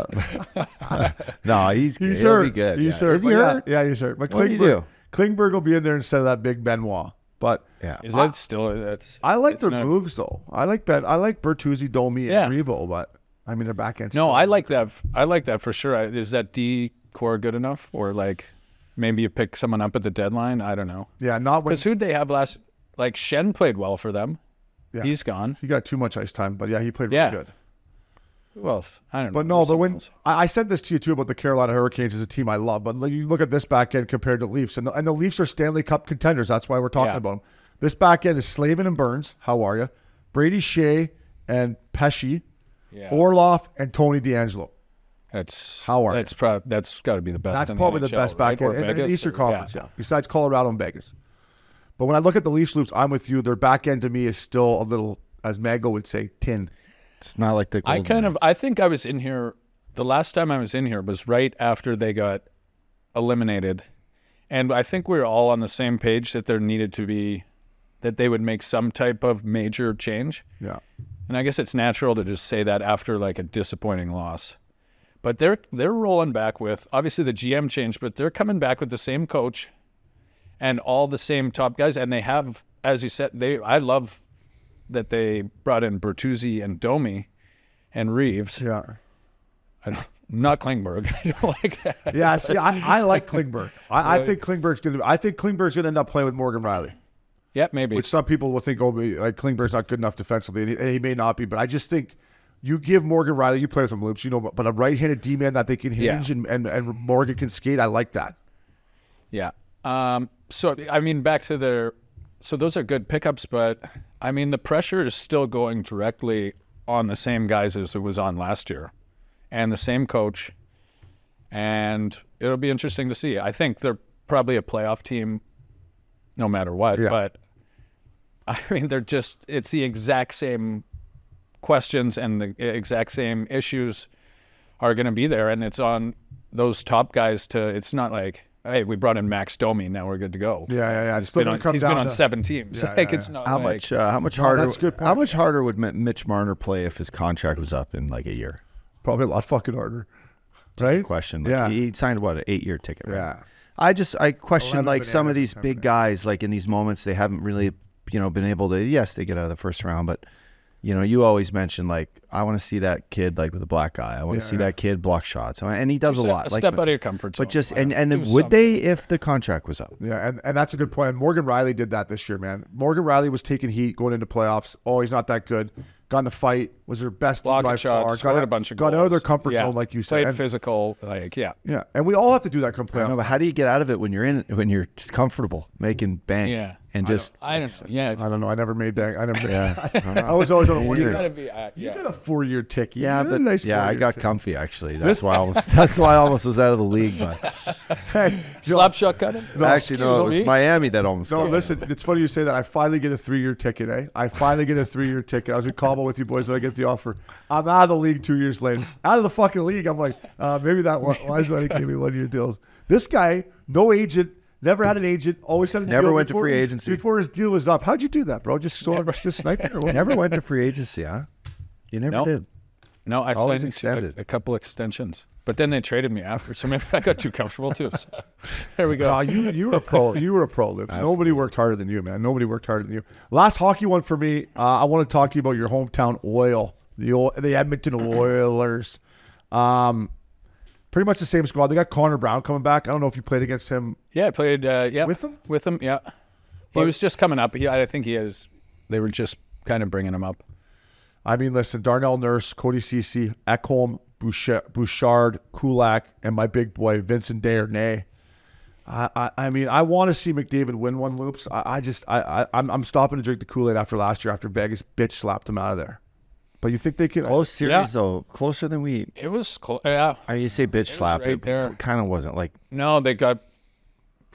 No, he's He's he'll hurt. be good. He's yeah. hurt. Is he But hurt? Yeah, he's hurt. But What did he do? Klingberg will be in there instead of that big Benoit. But Yeah. Is that still? That's. I like it's their not- moves though. I like Bertuzzi, Domi, Yeah. and Revo. But I mean, their backend. No, I like that. I like that for sure. Is that D core good enough, or like maybe you pick someone up at the deadline? I don't know. Yeah, not when Because who'd they have last? Like Shen played well for them. Yeah. He's gone. he got too much ice time. But yeah, he played Yeah. really good. Well, I don't know. But no, There's but when someone else. I said this to you too about the Carolina Hurricanes as a team I love, but you look at this back end compared to Leafs, and the Leafs are Stanley Cup contenders. That's why we're talking Yeah. about them. This back end is Slavin and Burns. How are you? Brady Shea and Pesci, Yeah. Orloff and Tony DeAngelo. That's How are that's got to be the best. That's in probably the the NHL, best back right? end Or in the Vegas, Eastern or- Conference. Yeah. Besides Colorado and Vegas. But when I look at the Leafs loops, I'm with you. Their back end to me is still a little, as Mago would say, tin. It's not like the. I think I was in here. The last time I was in here was right after they got eliminated, and I think we were all on the same page that there needed to be, that they would make some type of major change. Yeah. And I guess it's natural to just say that after like a disappointing loss. But they're rolling back with, obviously the GM changed, but they're coming back with the same coach and all the same top guys. And they have, as you said, I love that they brought in Bertuzzi and Domi and Reeves. Yeah. Not Klingberg. I don't like that. Yeah, see, I like Klingberg. I think Klingberg's going to end up playing with Morgan Riley. Yeah, maybe. Which some people will think, like Klingberg's not good enough defensively, and he may not be. But I just think you give Morgan Riley, you play with some loops, but a right-handed D-man that they can hinge and Morgan can skate, I like that. Yeah. So, I mean, back to so those are good pickups, but, I mean, the pressure is still going directly on the same guys as it was on last year and the same coach, and it'll be interesting to see. I think they're probably a playoff team no matter what, but, I mean, it's the exact same questions and the exact same issues are going to be there, and it's on those top guys it's not like, hey, we brought in Max Domi, now we're good to go. Yeah. He's been on 7 teams. It's not How like, much harder? that's a good point. How much harder would Mitch Marner play if his contract was up in like a year? Probably a lot fucking harder. Right? Question. Yeah. He signed what, an 8-year ticket, right? Yeah. I question 11 like some of bananas these big guys, like in these moments, they haven't really, been able to. Yes, they get out of the first round, but you always mention like, I want to see that kid like with a black eye. I want to see that kid block shots, and he does a lot. A step out of your comfort zone. But just and Do then would something. they if the contract was up? Yeah, and that's a good point. And Morgan Riley did that this year, man. Morgan Riley was taking heat going into playoffs. Oh, he's not that good. Got in a fight. Was their best team by blocking far. shots, scored a bunch of got out of their goals. comfort Yeah. zone, like you said. Played And- physical, like, yeah. Yeah, and we all have to do that come I don't know, playoffs. but how do you get out of it when you're just comfortable making bank? Yeah. and just I don't know. Yeah. I don't know. I never made bank. I never. yeah, I was always on a 1 You year. gotta be, You yeah. got a 4-year ticket. You yeah, got a but nice yeah, I 4-year got ticket. comfy actually. That's why I almost was out of the league. But Hey, Slap shot cut him? actually, no, it excuse was me? Miami that almost. No, got me. listen, it's funny you say that. I finally get a 3-year ticket, eh? I finally get a 3-year ticket. I was in Cabo with you boys when I get the offer. I'm out of the league 2 years later. Out of the fucking league. I'm like, maybe that wise money gave me 1-year deals. This guy, no agent, never had an agent, always had a Never deal went to before- free agency. Before his deal was up. How'd you do that, bro? Just snipe it or what? Never went to free agency, huh? You never Nope. did. No, I Always signed extended. a couple extensions. But then they traded me after, so maybe I got too comfortable too. So, there we go. No, you were a pro. You were a pro, Lips. Nobody worked harder than you, man. Nobody worked harder than you. Last hockey one for me. I want to talk to you about your hometown Oil, the Edmonton Oilers. Pretty much the same squad. They got Connor Brown coming back. I don't know if you played against him. Yeah, I played With him? With him, yeah. He was just coming up. I think he is. They were just kind of bringing him up. I mean, listen, Darnell Nurse, Cody Ceci, Ekholm, Bouchard, Kulak, and my big boy Vincent Desharnais. I mean, I want to see McDavid win one, Loops. I'm stopping to drink the Kool-Aid after last year after Vegas bitch slapped him out of there. But you think they can? Close series though, closer than we. It was close. Yeah. I mean, you say bitch slap, right it there. kind of wasn't like. No, they got,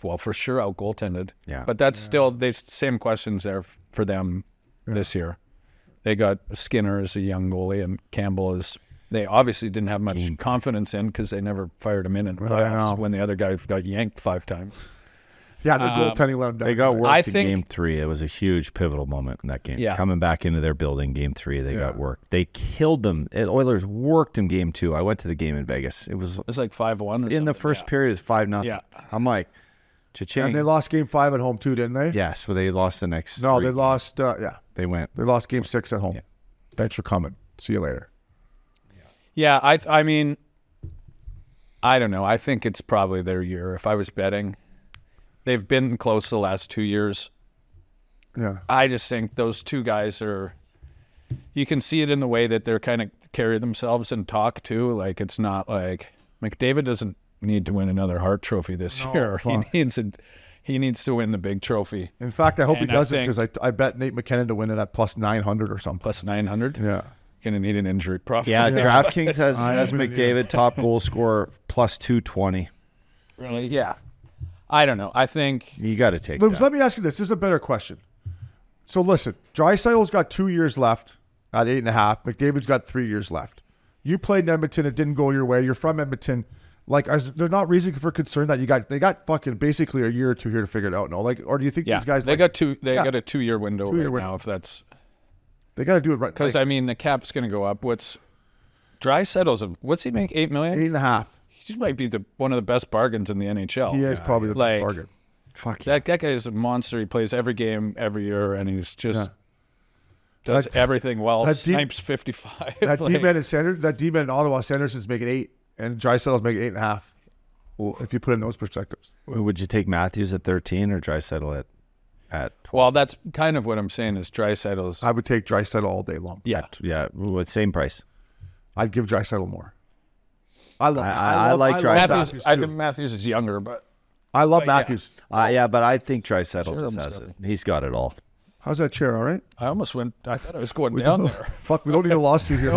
well, for sure out goaltended. Yeah. But that's still, the same questions there for them this year. They got Skinner as a young goalie and Campbell is, they obviously didn't have much confidence in because they never fired him in the playoffs when the other guy got yanked 5 times. Yeah, the goaltending let them down. They got worked I in think- game 3. It was a huge pivotal moment in that game. Yeah. Coming back into their building, game 3, they got worked. They killed them. Oilers worked in game 2. I went to the game in Vegas. It was It's like 5-1 in the first period. It's 5-0. Yeah. I'm like, cha-ching. And they lost game 5 at home too, didn't they? Yes, but they lost the next. No, 3. they lost. They went. They lost game 6 at home. Yeah. Thanks for coming. See you later. Yeah, I mean, I don't know. I think it's probably their year. If I was betting, they've been close the last 2 years. Yeah. I just think those two guys are. You can see it in the way that they're kind of carry themselves and talk too. Like it's not like McDavid doesn't need to win another Hart Trophy this year. fuck. He needs to win the big trophy. In fact, I hope he And I doesn't think- because I bet Nate McKinnon to win it at plus 900 or something. Plus 900. Yeah. Gonna need an injury probably. Yeah, DraftKings has I'm gonna McDavid top goal scorer plus 220. Really? Yeah. I don't know. I think You got to take Lubes, that. let me ask you this. This is a better question. So listen, Draisaitl's got 2 years left at 8.5. McDavid's got 3 years left. You played in Edmonton. It didn't go your way. You're from Edmonton. Like, there's not reason for concern that they got fucking basically a year or two here to figure it out. No, like, or do you think these guys they got a 2 year window 2 year right window. now if that's they got to do it right? because I mean the cap's gonna go up. What's he make? 8 million? 8.5. He might be one of the best bargains in the NHL. He is probably the best Like, bargain. Fuck yeah. That guy is a monster. He plays every game every year, and he's just does That- everything well. that deep- Snipes 55. That Like, D-man in Sanders, that D-man in Ottawa, Sanderson's making 8, and Draisaitl's making 8.5. Well, if you put in those perspectives. Would you take Matthews at 13 or Draisaitl at 12? well, that's kind of what I'm saying is Draisaitl's. I would take Draisaitl all day long. Yeah. Yeah, what same price? I'd give Draisaitl more. I like Draisaitl. Matthews, I think Matthews is younger, but I love yeah. Matthews. Yeah, but I think Draisaitl just almost has got it. He's got it all. How's that chair? All right. I almost went. I thought I was going down there. Fuck, we don't need a lawsuit here.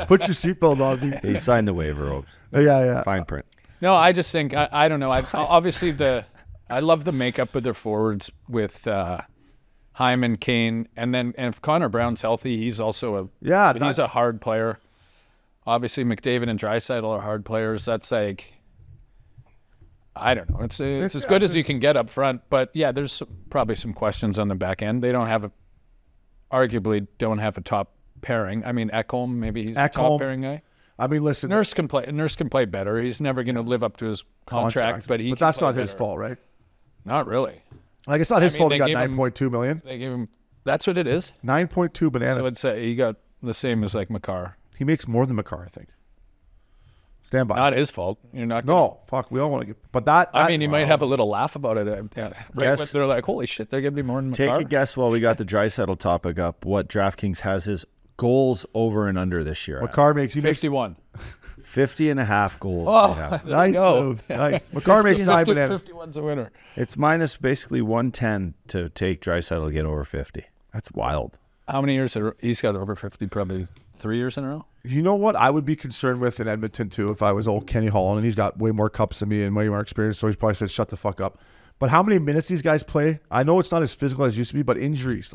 Put your seatbelt on. He signed the waiver ropes. Yeah. Fine print. No, I just think I don't know. Obviously I love the makeup of their forwards with Hyman, Kane, and if Connor Brown's healthy, he's also he's a hard player. Obviously, McDavid and Draisaitl are hard players. That's like I don't know. It's as good as you can get up front, but yeah, there's probably some questions on the back end. They arguably don't have a top pairing. I mean, Ekholm, maybe he's a top pairing guy. I mean, listen. Nurse can play better. He's never going to live up to his contract, but that's not his fault, right? Not really. Like it's not his fault. He got they gave him- 9.2 million. They gave him. That's what it is. 9.2 bananas. So I'd say he got the same as like Makar. He makes more than McCarr, I think. Stand by. Not his fault. You're not. Gonna, No, fuck. We all want to get. But that. I mean, you might have a little laugh about it. Right Guess- when they're like, "Holy shit, they're giving me more than Take Makar." a guess while we got the Draisaitl topic up. What DraftKings has his goals over and under this year? at? McCarr makes. He makes 51. 50.5 goals. they have. nice. Move. Nice. McCarr makes 9 bananas. 51's a winner. It's minus basically 110 to take Draisaitl to get over 50. That's wild. How many years? He's got over 50. Probably 3 years in a row. You know what I would be concerned with in Edmonton too if I was old Kenny Holland, and he's got way more cups than me and way more experience, so he probably says shut the fuck up. But how many minutes these guys play? I know it's not as physical as it used to be, but injuries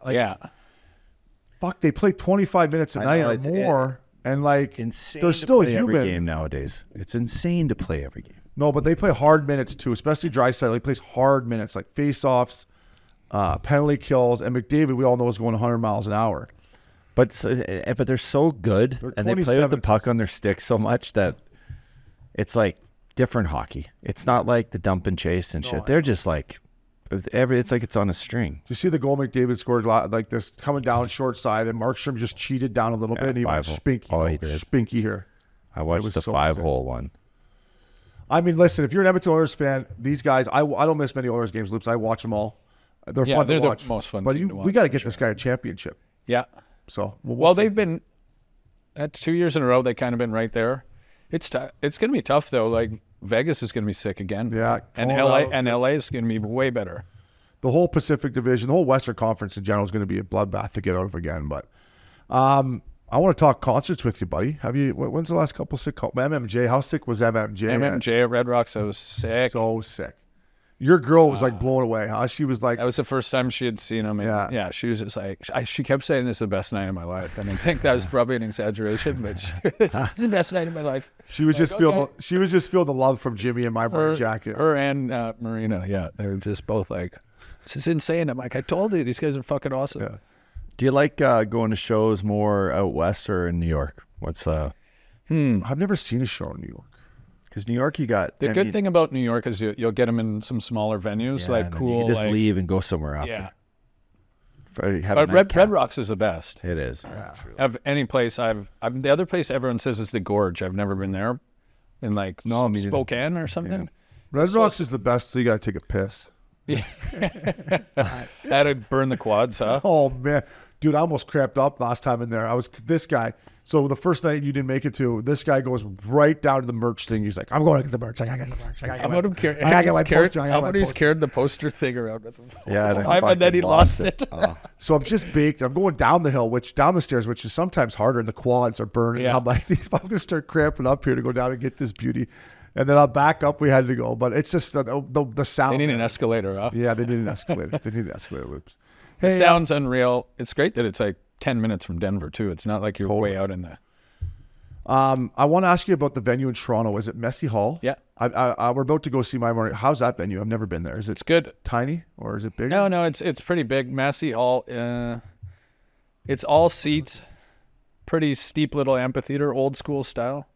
Yeah. fuck, they play 25 minutes a I night know, or it's more, and like Insane. they're to still play every human. game nowadays. It's insane to play every game. No, but they play hard minutes too, especially Draisaitl. He plays hard minutes like face-offs, penalty kills, and McDavid we all know is going 100 miles an hour. But they're so good, They're and they play with the 27. puck on their stick so much that it's like different hockey. It's not like the dump and chase and shit. They're just like it's like it's on a string. Do you see the goal McDavid scored like this coming down short side, and Markstrom just cheated down a little bit, and he went 5-hole. spinky. Oh, he did. Spinky here. I watched was the so 5-hole one. I mean, listen, if you're an Edmonton Oilers fan, these guys, I don't miss many Oilers games, Loops. I watch them all. They're Yeah, fun they're to the watch. most fun But team to we watch, got to for get this guy a championship. Yeah. So Well, see. they've been at 2 years in a row. They kind of been right there. It's going to be tough though. Like Vegas is going to be sick again. Yeah, and LA is going to be way better. The whole Pacific Division, the whole Western Conference in general is going to be a bloodbath to get out of again. But I want to talk concerts with you, buddy. Have you? When's the last couple sick? MMJ. How sick was MMJ? MMJ at Red Rocks, I was sick. So sick. Your girl was like blown away, huh? She was like, That was the first time she had seen him. And Yeah. she was just like, she kept saying this is the best night of my life. And I think that was probably an exaggeration, but it's the best night of my life. she was just feeling the love from Jimmy and my Her, jacket. her and Marina, yeah, they were just both like, this is insane. I'm like, I told you, these guys are fucking awesome. Yeah. Do you like going to shows more out west or in New York? What's I've never seen a show in New York. because New York you got The good thing about New York is you'll get them in some smaller venues, yeah, like and then cool. You can just like, leave and go somewhere after. yeah. But Red Rocks is the best. It is. Of any place I've the other place everyone says is the Gorge. I've never been there, in like No, me neither. Spokane or something. Red Rocks is the best, so you got to take a piss. Yeah. Had to burn the quads, huh? Oh man, dude, I almost cramped up last time in there. I was this guy. So the first night you didn't make it to, this guy goes right down to the merch thing. He's like, I'm going to get the merch. I gotta get the merch. How about him carry? I gotta get my poster. How about he's carried the poster thing around with him? Yeah, And then he lost it. Oh. So I'm just baked. I'm going down the hill, down the stairs, which is sometimes harder, and the quads are burning. Yeah. I'm like, if I'm gonna start cramping up here to go down and get this beauty, and then I'll back up. We had to go, but it's just the sound. They need an escalator, huh? Yeah, they need an escalator. They need an escalator loops. It Hey, sounds unreal. It's great that it's like 10 minutes from Denver too. It's not like you're way out in the. I want to ask you about the venue in Toronto. Is it Messy Hall? Yeah. We're about to go see my morning. How's that venue? I've never been there. Is it It's good. tiny or is it big? No, it's pretty big. Massey Hall. It's all seats. Pretty steep little amphitheater, old school style.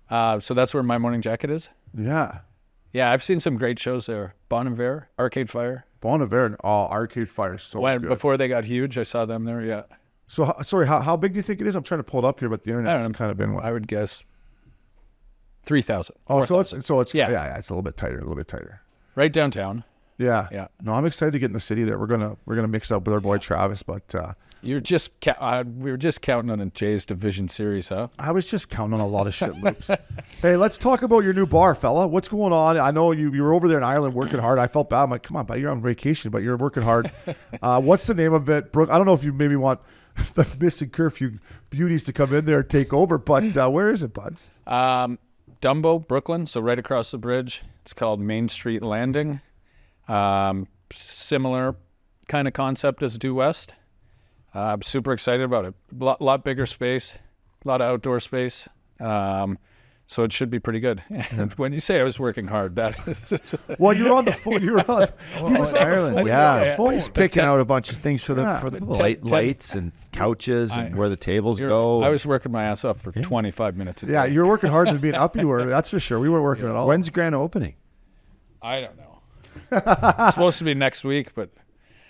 So that's where my morning jacket is. Yeah. Yeah, I've seen some great shows there. Bon Iver, Arcade Fire. Bon Iver. Oh, Arcade Fire. So good. Before they got huge, I saw them there. Yeah, So, sorry, how big do you think it is? I'm trying to pull it up here, but the I don't internet's know. kind of been one. I would guess 3,000. Oh, so it's Yeah. yeah, it's a little bit tighter. Right downtown. Yeah. Yeah. No, I'm excited to get in the city there. We're gonna mix up with our boy Travis, but You're just we were just counting on a Jays division series, huh? I was just counting on a lot of shit loops. Hey, let's talk about your new bar, fella. What's going on? I know you were over there in Ireland working hard. I felt bad. I'm like, come on, but you're on vacation, but you're working hard. What's the name of it, Brooke? I don't know if you maybe want the Missin Curfew beauties to come in there and take over, but where is it, buds? Dumbo, Brooklyn, so right across the bridge. It's called Main Street Landing. Similar kind of concept as Due West. I'm super excited about it. Lot bigger space, a lot of outdoor space. So it should be pretty good. And when you say I was working hard, that is Well, you were on the phone. You were on. Ireland, yeah. phone. He's picking out a bunch of things for the Ten- lights and couches and where the tables I go. was working my ass off for 25 minutes a day. Yeah, you were working harder than being up. You were. That's for sure. We weren't working at all. When's the grand opening? I don't know. It's supposed to be next week, but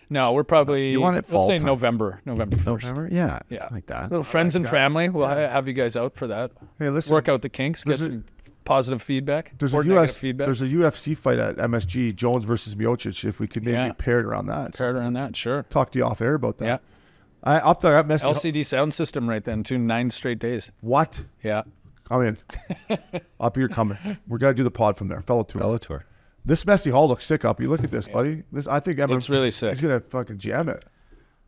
no, we're probably You want it we'll fall say time. November 1st. November? Yeah. Yeah. Like that. Little friends and family. We'll have you guys out for that. Hey, listen. Work out the kinks, get some positive feedback There's or a negative feedback. There's a UFC fight at MSG, Jones versus Miocic. If we could maybe pair it around that. Paired around that, sure. Talk to you off air about that. Yeah. I up there at Messi. LCD sound system right then, too. 9 straight days. What? Yeah. Come in. Up here coming. We're gonna do the pod from there. Fellow tour. Bellator. This Messy Hall looks sick up. You look at this, buddy. This I think Looks really sick. He's gonna fucking jam it.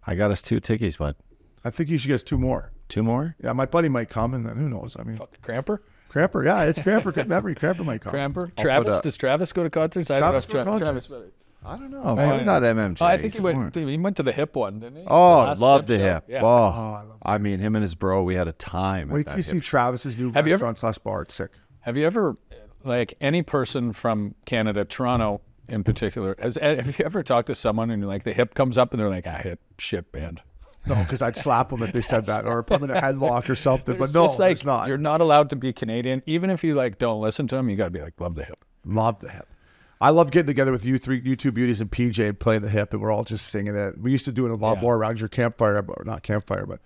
I got us 2 tickets, bud. I think he should get 2 more. 2 more? Yeah, my buddy might come, and then who knows? I mean, Fuck, Cramper? Cramper. Yeah, it's Cramper. Good memory. Cramper might come. Cramper? Travis? Does Travis go to concerts? I don't know if Travis go to concerts? Travis. I don't know. Maybe not MMJ. I think he went to the hip one, didn't he? Oh, Last love the show. hip. Yeah. Oh, I mean, him and his bro, we had a time. Wait at till that you see hip. Travis's new Have you ever- restaurant / bar. It's sick. Have you ever, like any person from Canada, Toronto in particular, have you ever talked to someone and like the hip comes up and they're like, hip shit band? No, because I'd slap them if they said that, or put them in a headlock or something. But It's no, just like, it's not. You're not allowed to be Canadian. Even if you like don't listen to them, you got to be like, love the hip. Love the hip. I love getting together with you two beauties and PJ and playing the hip, and we're all just singing it. We used to do it a lot more around your campfire, or not campfire, but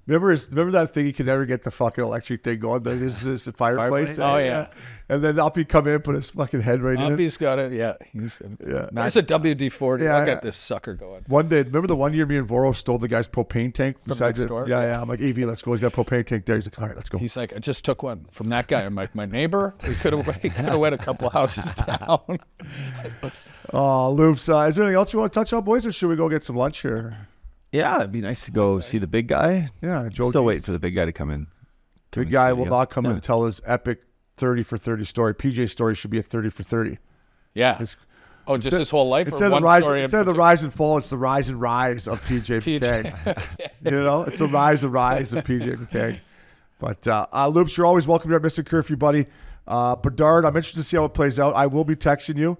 remember that thing you could never get the fucking electric thing going? This fireplace. Oh, yeah. And then Uppy come in, put his fucking head right in it. Uppy's got it. Yeah. Yeah. There's a WD-40. Yeah, I'll yeah. get this sucker going. One day, remember the one year me and Voro stole the guy's propane tank beside next door? Yeah. I'm like, AV, let's go. He's got a propane tank there. He's like, all right, let's go. He's like, I just took one from that guy. I'm like, my neighbor. We could have went a couple houses down. Oh, Loops. Is there anything else you want to touch on, boys, or should we go get some lunch here? Yeah, it'd be nice to go see the big guy. Yeah, Joe. Still waiting for the big guy to come in. Big guy will not come in Yeah. and tell his epic 30 for 30 story. PJ's story should be a 30 for 30. Yeah. Oh, just his whole life? Instead or of one story instead of the rise and fall, it's the rise and rise of PJ McKay. You know, it's the rise and rise of PJ McKay. But Loops, you're always welcome here at Missin Curfew, buddy. Bedard, I'm interested to see how it plays out. I will be texting you.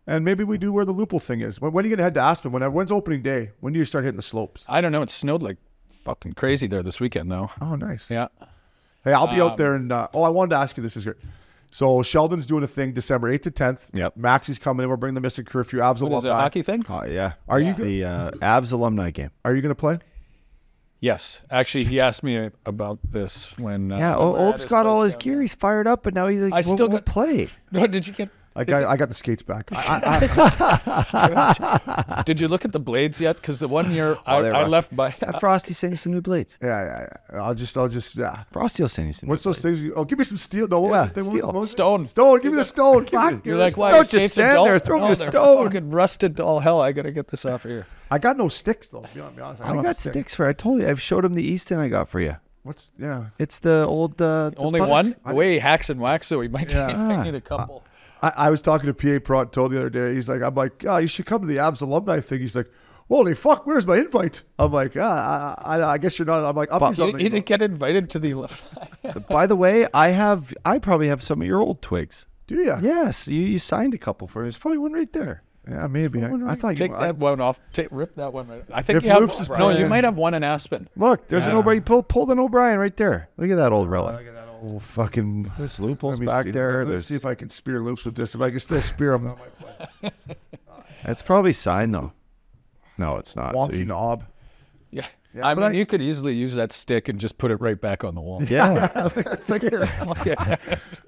And maybe we do where the Lupul thing is. When are you going to head to Aspen? When's opening day? When do you start hitting the slopes? I don't know. It snowed like fucking crazy there this weekend, though. Oh, nice. Yeah. Hey, I'll be out there. And I wanted to ask you, this is great. So Sheldon's doing a thing December 8th to 10th. Yep. Maxi's coming in. We're bringing the Missin Curfew. Avs What is it, a hockey thing? Oh, yeah. Are you the Avs alumni game? Are you going to play? Yes. Actually, he asked me about this when... Ope's got all his gear. He's fired up, but now he's like, I still won't play. No, did you get... I got the skates back. Did you look at the blades yet? Because the one year they're I rusty. left by... Frosty sent you some new blades. Yeah. I'll just. Frosty will send you some What's new those things? Give me some steel. No, what was the thing? steel. What was it? Stone. Stone. Give me the stone. Fuck. You're like, why? Don't your just skates stand are dull? there, throw me No, a they're stone. fucking rusted to all hell. I got to get this off of here. I got no sticks, though. To be honest. I got sticks for. I told you. I've showed him the Easton I got for you. It's the old. Only one? The way he hacks and whacks, so he might need a couple. I was talking to PA Pronto the other day. He's like, I'm like, you should come to the Avs alumni thing. He's like, holy fuck, where's my invite? I'm like, I guess you're not. I'm like, He didn't get invited to the alumni. By the way, I probably have some of your old twigs. Do you? Yes, you signed a couple for me. There's probably one right there. Yeah, maybe. I thought Take you that one off. Rip that one right. I think If you have. Loops is No, playing- you might have one in Aspen. Look, there's an O'Brien. Pulled an O'Brien right there. Look at that old relic. Look at that old fucking. There's Lupul's Let me back see. there. Let's see if I can spear Loops with this. If I can still spear him, that might play. It's probably signed though. No, it's not. Wonky knob. Yeah. I mean, you could easily use that stick and just put it right back on the wall. Yeah. It's like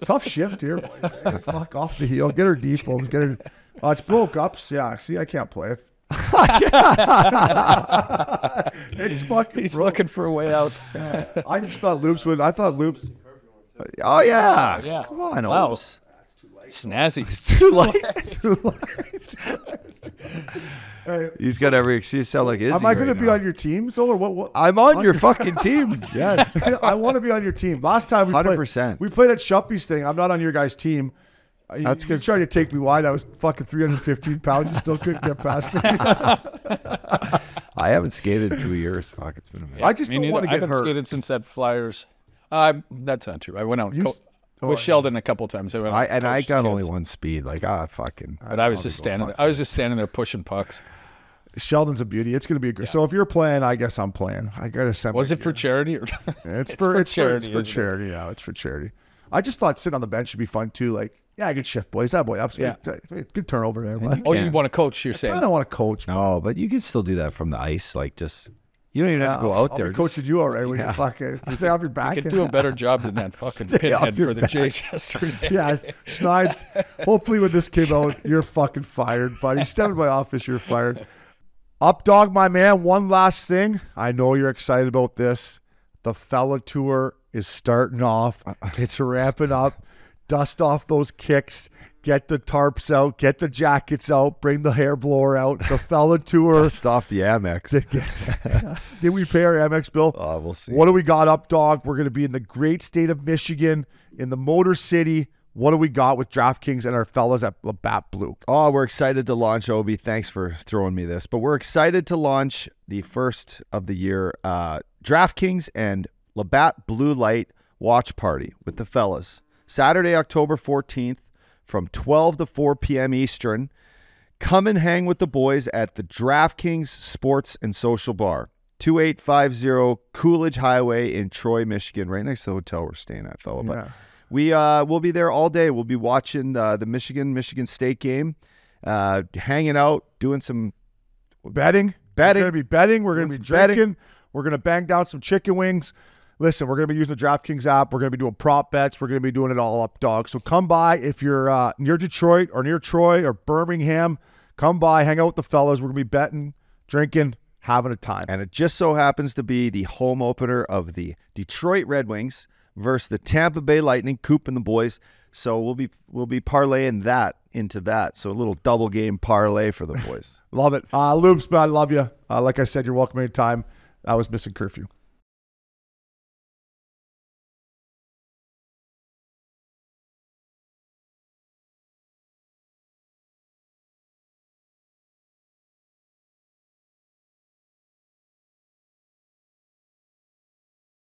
tough shift here, boys. Hey, fuck off the heel. Get her deep, folks. Get her. Oh, it's broke up. Yeah. See, I can't play it. It's fucking. He's broke. looking for a way out. I just thought Loops would. I thought Loops. Oh yeah. Yeah. Come on, Wow. Oops. Snazzy. Too light. Too late. Hey, He's got every excuse. You sound like Izzy. am I going to right be now. on your team, Zoe, or what? I'm on your fucking team. Yes, I want to be on your team. Last time we 100%. we played at Shuppy's thing. I'm not on your guys' team. That's You good. trying to take me wide. I was fucking 315 pounds. You still couldn't get past me. I haven't skated in 2 years. Fuck, it's been a minute. I just Me don't neither. want to I get haven't hurt. skated since that Flyers. That's not true. I went out with Sheldon a couple times. I went out and I coached got kids. only one speed. Like fucking. But I was just standing there. I was just standing there pushing pucks. Sheldon's a beauty. It's going to be a great. So if you're playing, I guess I'm playing. I got to send. Was it for charity or? It's for charity. It's for isn't it? charity. Yeah, it's for charity. I just thought sitting on the bench would be fun too. Like, yeah, good shift, boys. That boy, absolutely. Good turnover there. Man. Oh, you want to coach? You're I saying? don't want to coach. No, but you can still do that from the ice. Like just you don't even have to go out I'll there. be coaching you already. When you fucking stay off your back. You could do a better job than that fucking pinhead for the Jays yesterday. Yeah, Schneid's. Hopefully, when this came out, you're fucking fired, buddy. Step in my office, you're fired. Up dog, my man. One last thing. I know you're excited about this. The Fella Tour is starting off. It's ramping up. Dust off those kicks. Get the tarps out. Get the jackets out. Bring the hair blower out. The Fella Tour. Dust off the Amex. Did we pay our Amex bill? We'll see. What do we got up, dog? We're going to be in the great state of Michigan, in the Motor City. What do we got with DraftKings and our fellas at Labatt Blue? Oh, we're excited to launch, Obi. Thanks for throwing me this. But we're excited to launch the first of the year DraftKings and Labatt Blue Light Watch Party with the fellas. Saturday, October 14th from 12 to 4 p.m. Eastern. Come and hang with the boys at the DraftKings Sports and Social Bar, 2850 Coolidge Highway in Troy, Michigan, right next to the hotel we're staying at, fella. Yeah. But we'll be there all day. We'll be watching the Michigan State game, hanging out, doing some Betting. We're going to be betting. We're going to be drinking. We're going to bang down some chicken wings. Listen, we're going to be using the DraftKings app. We're going to be doing prop bets. We're going to be doing it all up, dog. So come by if you're near Detroit or near Troy or Birmingham. Come by, hang out with the fellas. We're going to be betting, drinking, having a time. And it just so happens to be the home opener of the Detroit Red Wings versus the Tampa Bay Lightning, Coop and the boys. So we'll be parlaying that into that. So a little double game parlay for the boys. Love it. Loops, man, I love you. Like I said, you're welcome anytime. That was Missin Curfew.